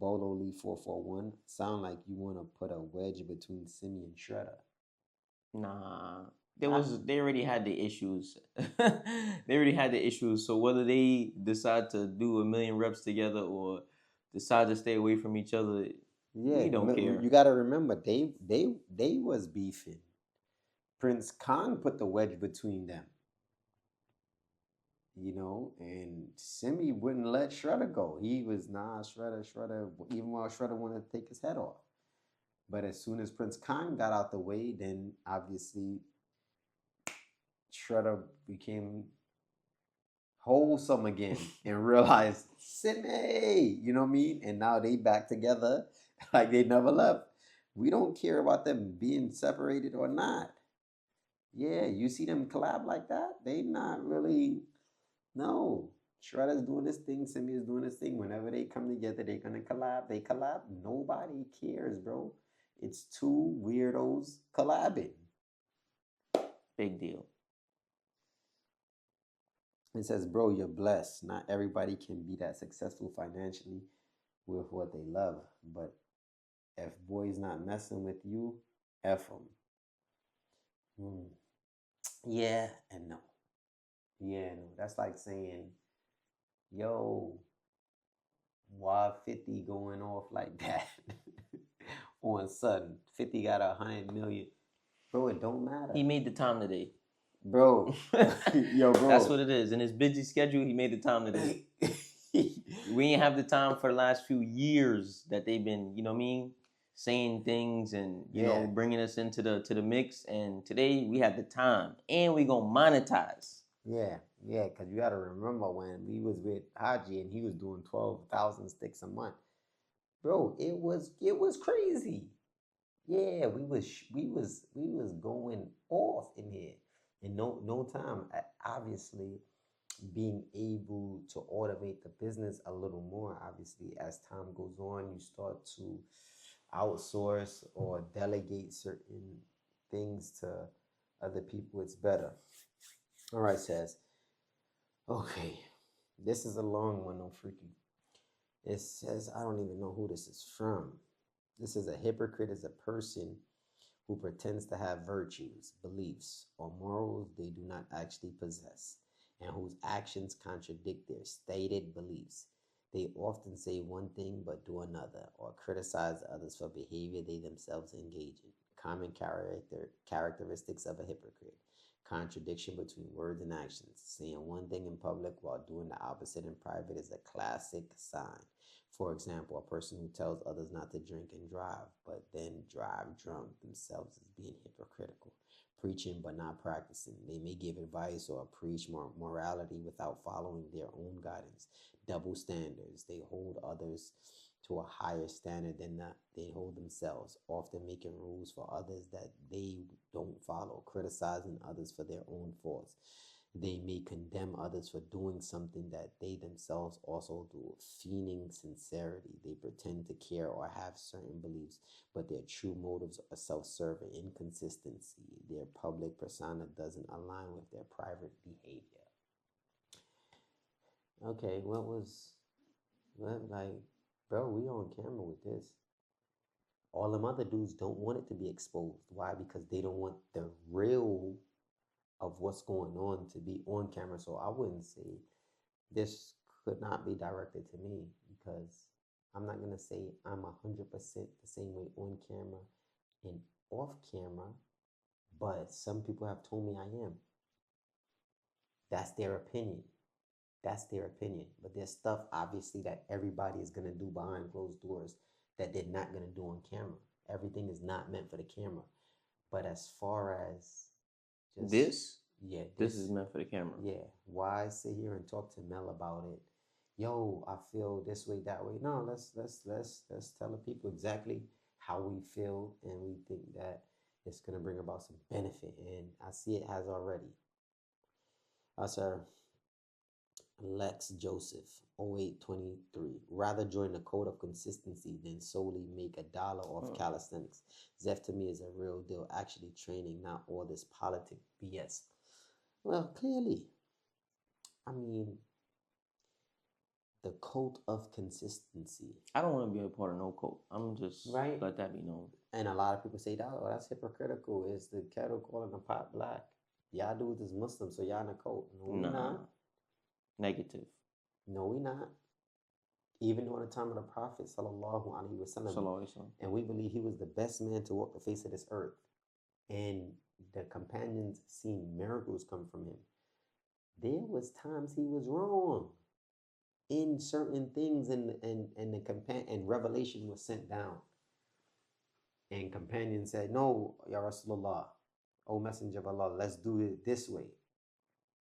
Bolo Lee 441. Sound like you want to put a wedge between Simi and Shredda. Nah, they already had the issues. They already had the issues. So whether they decide to do a million reps together or decide to stay away from each other, Yeah, we don't care. you got to remember they was beefing. Prince Khan put the wedge between them. And Simi wouldn't let Shredder go. He was Shredder, even while Shredder wanted to take his head off. But as soon as Prince Khan got out the way, then obviously Shredder became wholesome again and realized Simi, you know what I mean? And now they back together like they never left. We don't care about them being separated or not. Yeah, you see them collab like that? They not really. No. Shredder's doing this thing, Simi is doing this thing. Whenever they come together, they're gonna collab. They collab. Nobody cares, bro. It's two weirdos collabing. Big deal. It says, bro, you're blessed. Not everybody can be that successful financially with what they love. But if boy's not messing with you, F them. Yeah and no. Yeah, no. That's like saying, yo, why 50 going off like that on sudden? 50 got 100 million. Bro, it don't matter. He made the time today. Bro. Yo, bro. That's what it is. In his busy schedule, he made the time today. We ain't have the time for the last few years that they've been, you know what I mean, saying things and you know bringing us into the mix. And today we have the time, and we gonna monetize. Yeah, because you got to remember when we was with Haji and he was doing 12,000 sticks a month, bro. It was crazy. Yeah, we was going off in here in no time. Obviously, being able to automate the business a little more. Obviously, as time goes on, you start to outsource or delegate certain things to other people. It's better. All right, says. Okay, this is a long one, no freaky. It says, I don't even know who this is from. This is a hypocrite is a person who pretends to have virtues, beliefs, or morals they do not actually possess, and whose actions contradict their stated beliefs. They often say one thing but do another, or criticize others for behavior they themselves engage in. Common characteristics of a hypocrite. Contradiction between words and actions. Saying one thing in public while doing the opposite in private is a classic sign. For example, a person who tells others not to drink and drive, but then drive drunk themselves is being hypocritical. Preaching but not practicing. They may give advice or preach morality without following their own guidance. Double standards. They hold others to a higher standard than they hold themselves, often making rules for others that they don't follow, criticizing others for their own faults. They may condemn others for doing something that they themselves also do. Feigning sincerity. They pretend to care or have certain beliefs, but their true motives are self-serving. Inconsistency. Their public persona doesn't align with their private behavior. Okay, like, bro, we on camera with this. All them other dudes don't want it to be exposed. Why? Because they don't want the real of what's going on to be on camera. So I wouldn't say this could not be directed to me, because I'm not going to say I'm 100% the same way on camera and off camera, but some people have told me I am. That's their opinion. That's their opinion. But there's stuff, obviously, that everybody is going to do behind closed doors that they're not going to do on camera. Everything is not meant for the camera. But as far as just... This is meant for the camera. Yeah. Why sit here and talk to Mel about it? Yo, I feel this way, that way. No, let's tell the people exactly how we feel, and we think that it's going to bring about some benefit. And I see it has already. Sir, Lex Joseph, 0823. Rather join the code of consistency than solely make $1 off calisthenics. Zeph to me is a real deal, actually training, not all this politic BS. Well, clearly, I mean, the cult of consistency. I don't want to be a part of no cult. I'm just right. Let that be known. And a lot of people say, oh, that's hypocritical. It's the kettle calling the pot black. Y'all dudes is Muslim, so y'all in a cult. No, we not. Negative. No, we not. Even during the time of the Prophet, sallallahu alaihi wasallam, and we believe he was the best man to walk the face of this earth. And the companions seen miracles come from him. There was times he was wrong in certain things, and revelation was sent down. And companions said, no, Ya Rasulullah, O Messenger of Allah, let's do it this way.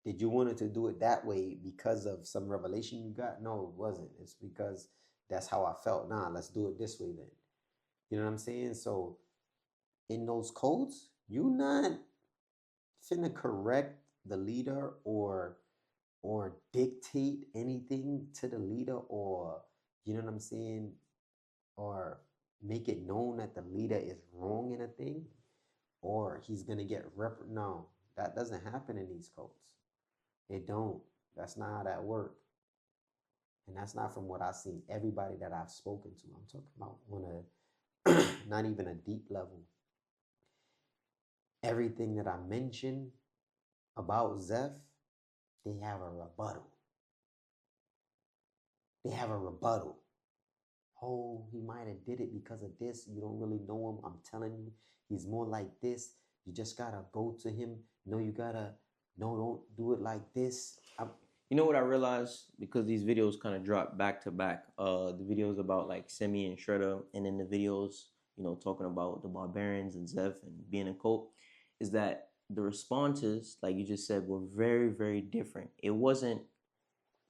Did you want to do it that way because of some revelation you got? No, it wasn't. It's because that's how I felt. Nah, let's do it this way then. You know what I'm saying? So in those codes, you not finna correct the leader or dictate anything to the leader, or, you know what I'm saying, or make it known that the leader is wrong in a thing, or he's gonna get no, that doesn't happen in these codes. It don't. That's not how that works. And that's not from what I've seen. Everybody that I've spoken to, I'm talking about on a not even a deep level. Everything that I mentioned about Zeph, they have a rebuttal. They have a rebuttal. Oh, he might have did it because of this. You don't really know him. I'm telling you, he's more like this. You just gotta go to him. No, don't do it like this. You know what I realized? Because these videos kind of drop back to back. The videos about like Semi and Shredda, and then the videos, talking about the barbarians and Zeph and being a cult, is that the responses, like you just said, were very, very different. It wasn't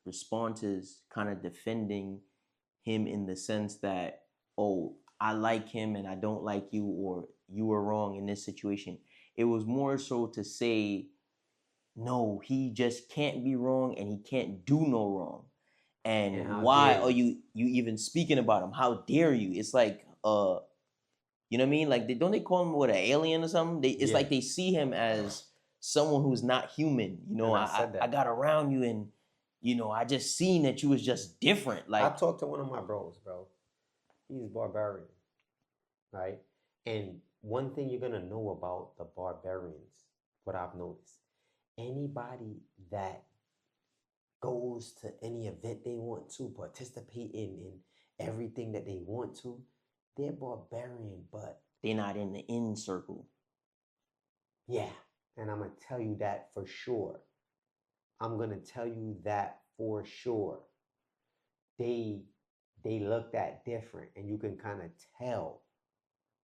responses kind of defending him in the sense that, oh, I like him and I don't like you, or you were wrong in this situation. It was more so to say, no, he just can't be wrong and he can't do no wrong. And why are you even speaking about him? How dare you? It's like, you know what I mean? Like, don't they call him an alien or something? It's like they see him as someone who's not human. I got around you and, I just seen that you was just different. Like, I talked to one of my bros, bro. He's barbarian, right? And one thing you're going to know about the barbarians, what I've noticed, anybody that goes to any event they want to, participate in everything that they want to, they're barbarian, but they're not in the in circle. Yeah. And I'm going to tell you that for sure. I'm going to tell you that for sure. They looked at different, and you can kind of tell.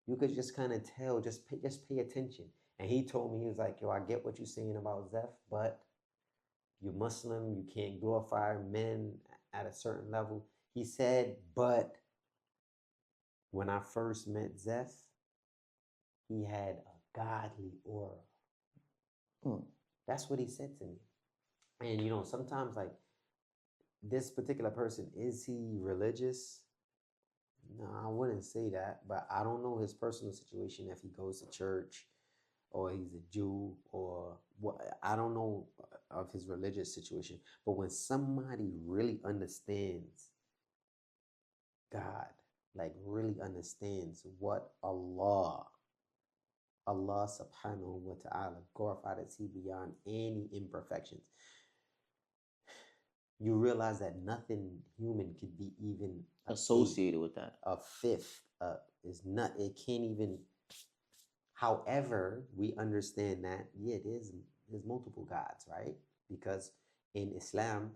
You could just kind of tell, just pay attention. And he told me, he was like, yo, I get what you're saying about Zeph, but you're Muslim, you can't glorify men at a certain level. He said, but when I first met Zeph, he had a godly aura. That's what he said to me. And you know, sometimes like this particular person, is he religious? No, I wouldn't say that, but I don't know his personal situation, if he goes to church or he's a Jew or what. I don't know of his religious situation. But when somebody really understands God, like really understands what Allah subhanahu wa ta'ala, glorified is he beyond any imperfections, you realize that nothing human could be even associated with that. A fifth is not, it can't even. However, we understand that, yeah, there's multiple gods, right? Because in Islam,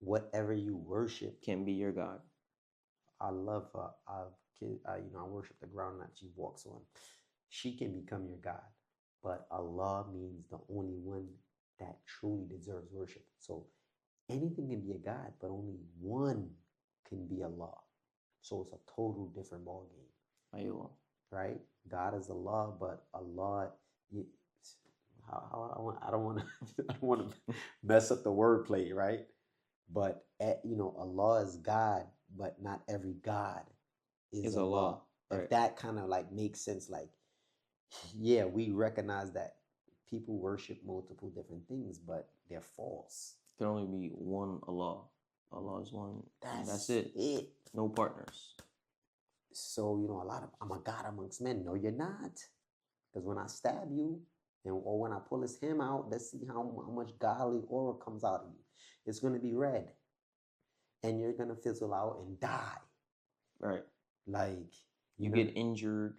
whatever you worship can be your God. I love her. I worship the ground that she walks on. She can become your God, but Allah means the only one that truly deserves worship. So anything can be a God, but only one can be Allah. So it's a total different ball game. Aywa. Right? God is Allah, but Allah. I don't want to mess up the wordplay, right? But Allah is God, but not every God is Allah. Right. If that kind of like makes sense, like, yeah, we recognize that people worship multiple different things, but they're false. There can only be one Allah. Allah is one. That's it. No partners. So, I'm a God amongst men. No, you're not. Because when I stab you, or when I pull his hem out, let's see how much godly aura comes out of you. It's going to be red. And you're going to fizzle out and die. Right. Like, you get injured.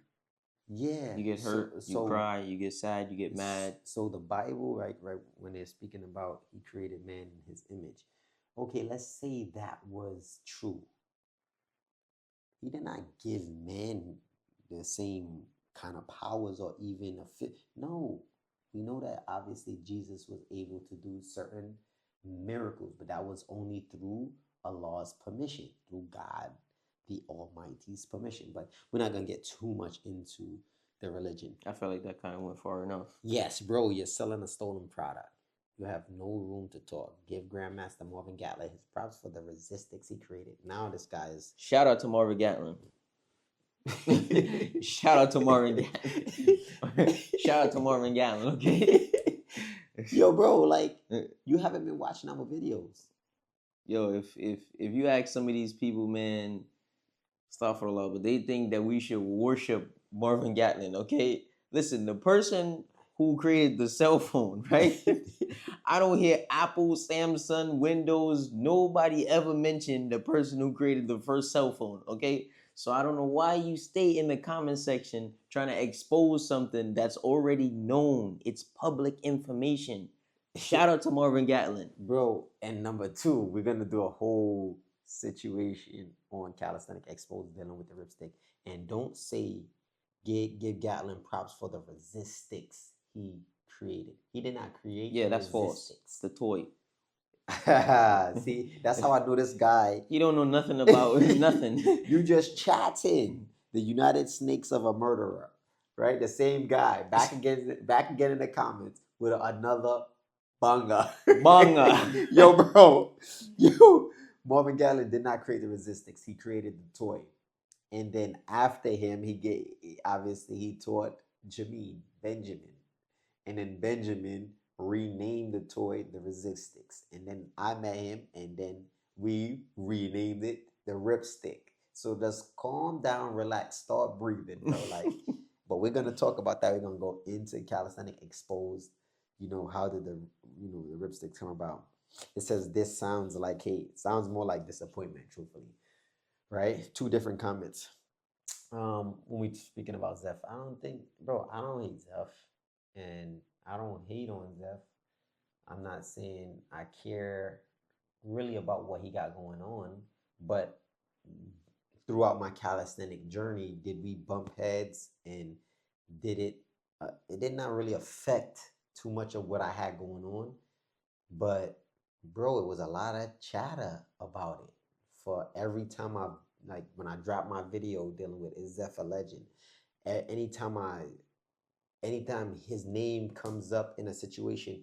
Yeah. You get hurt. You cry. You get sad. You get mad. So the Bible, right, when they're speaking about he created man in his image. Okay, let's say that was true. He did not give man the same kind of powers or even a fit. No, we know that obviously Jesus was able to do certain miracles, but that was only through Allah's permission, through God, the Almighty's permission. But we're not going to get too much into the religion. I feel like that kind of went far enough. Yes, bro, you're selling a stolen product. You have no room to talk. Give Grandmaster Marvin Gatlin his props for the resistics he created. Now this guy is... Shout out to Marvin Gatlin. Shout out to Marvin Gatlin. Shout out to Marvin Gatlin, okay? Yo, bro, like, you haven't been watching our videos. Yo, if you ask some of these people, man, astaghfirullah, but they think that we should worship Marvin Gatlin, okay? Listen, the person who created the cell phone, right? I don't hear Apple, Samsung, Windows, nobody ever mentioned the person who created the first cell phone, okay? So I don't know why you stay in the comment section trying to expose something that's already known. It's public information. Shout out to Marvin Gatlin. Bro, and number 2, we're going to do a whole situation on Calisthenic Exposed dealing with the RipStick. And don't say, give Gatlin props for the resistics he created. He did not create. Yeah, that's false. It's the toy. See, that's how I know this guy. You don't know nothing about nothing. You just chatting. The United Snakes of a Murderer, right? The same guy back again in the comments with another banga. Yo, bro, Marvin Gatlin did not create the resistics. He created the toy, and then after him, he taught Benjamin, and then Benjamin renamed the toy the Resistics, and then I met him, and then we renamed it the RipStick. So just calm down, relax, start breathing, bro. Like, but we're gonna talk about that. We're gonna go into Calisthenic Exposed. How did the RipStick come about? It says this sounds like hate. Sounds more like disappointment, truthfully. Right? 2 different comments. When we speaking about Zeph, I don't hate Zeph. And I don't hate on Zeph. I'm not saying I care really about what he got going on, but throughout my calisthenic journey, did we bump heads, and did it did not really affect too much of what I had going on, but bro, it was a lot of chatter about it. For every time when I drop my video dealing with is Zeph a legend, anytime his name comes up in a situation,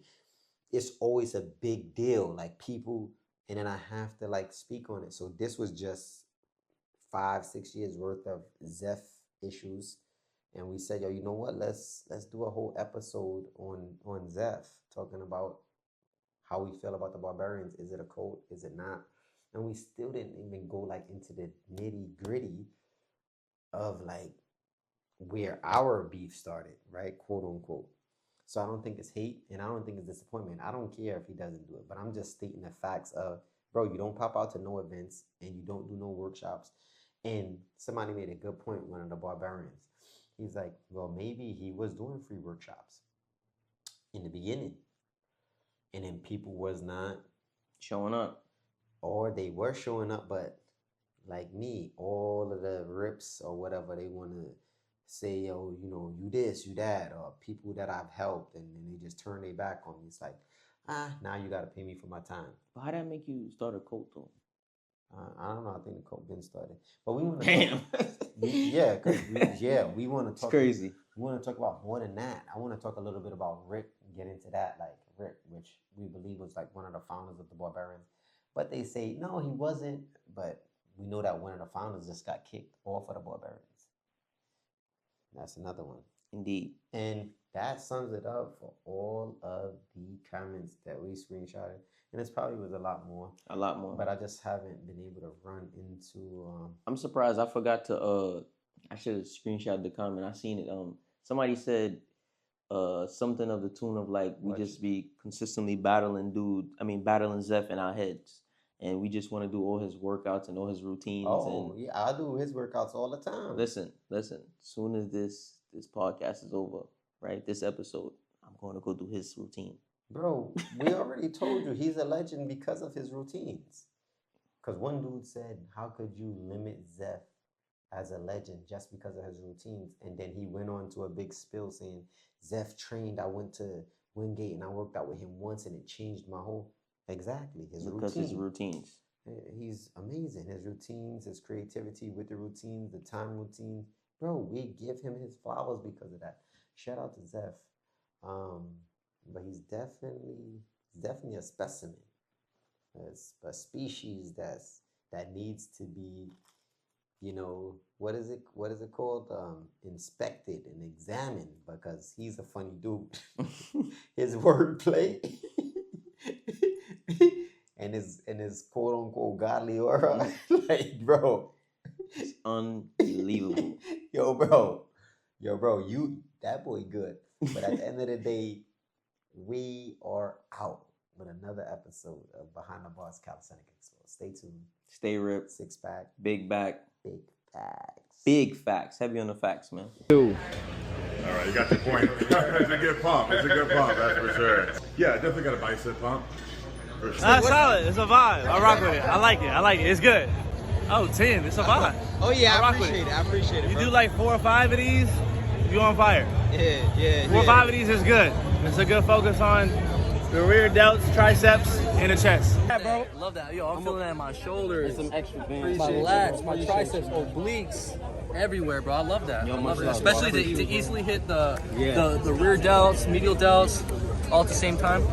it's always a big deal. Like people, and then I have to like speak on it. So this was just 5-6 years worth of Zeph issues, and we said, yo, you know what? Let's do a whole episode on Zeph, talking about how we feel about the Barbarians. Is it a cult? Is it not? And we still didn't even go like into the nitty gritty of like where our beef started, right? Quote unquote. So I don't think it's hate, and I don't think it's disappointment. I don't care if he doesn't do it, but I'm just stating the facts of, bro, you don't pop out to no events, and you don't do no workshops. And somebody made a good point, one of the Barbarians. He's like, well, maybe he was doing free workshops in the beginning, and then people was not showing up, or they were showing up, but like me, all of the rips or whatever, they want to say, yo, you know, you this, you that, or people that I've helped, and then they just turn their back on me. It's like, now you got to pay me for my time. But how that make you start a cult though? I don't know. I think the cult been started, but we want to. Damn. We want to talk. It's crazy. We want to talk about more than that. I want to talk a little bit about Rick and get into that, like Rick, which we believe was like one of the founders of the Barbarians. But they say no, he wasn't. But we know that one of the founders just got kicked off of the Barbarians. That's another one. Indeed. And that sums it up for all of the comments that we screenshotted. And it's probably was a lot more. A lot more. But I just haven't been able to run into... I'm surprised. I forgot to... I should have screenshotted the comment. I seen it. Somebody said something of the tune of like, we just be consistently battling Zeph in our heads. And we just want to do all his workouts and all his routines. Yeah, I do his workouts all the time. Listen. Soon as this podcast is over, right? This episode, I'm going to go do his routine. Bro, we already told you he's a legend because of his routines. Because one dude said, how could you limit Zeph as a legend just because of his routines? And then he went on to a big spill saying, Zeph trained, I went to Wingate and I worked out with him once and it changed my whole... Exactly, his routines. He's amazing. His routines, his creativity with the routines, the time routines. Bro, we give him his flowers because of that. Shout out to Zeph. But he's definitely a specimen. It's a species that needs to be, you know, what is it called? Inspected and examined, because he's a funny dude. His wordplay and his quote unquote godly aura, like, bro, it's unbelievable. Yo, bro, that boy good. But at the end of the day, we are out with another episode of Behind the BARZ Calisthenics Expo. Stay tuned. Stay ripped. Six pack. Big back. Big facts. Big facts. Heavy on the facts, man. All right, you got your point. It's a good pump. That's for sure. Yeah, I definitely got a bicep pump. For sure. That's solid. It's a vibe. I rock with it. I like it. It's good. Oh, 10. It's a vibe. Oh, yeah, I appreciate it. You bro. do like 4 or 5 of these, you on fire. Yeah. 4 or 5 of these is good. It's a good focus on the rear delts, triceps, and the chest. Yeah, bro. Love that. Yo, I'm feeling that in my shoulders, Some extra bands. my lats, my triceps, obliques, everywhere, bro. I love that. Yo, I much love it. love, Especially bro. to easily hit the rear delts, medial delts, all at the same time.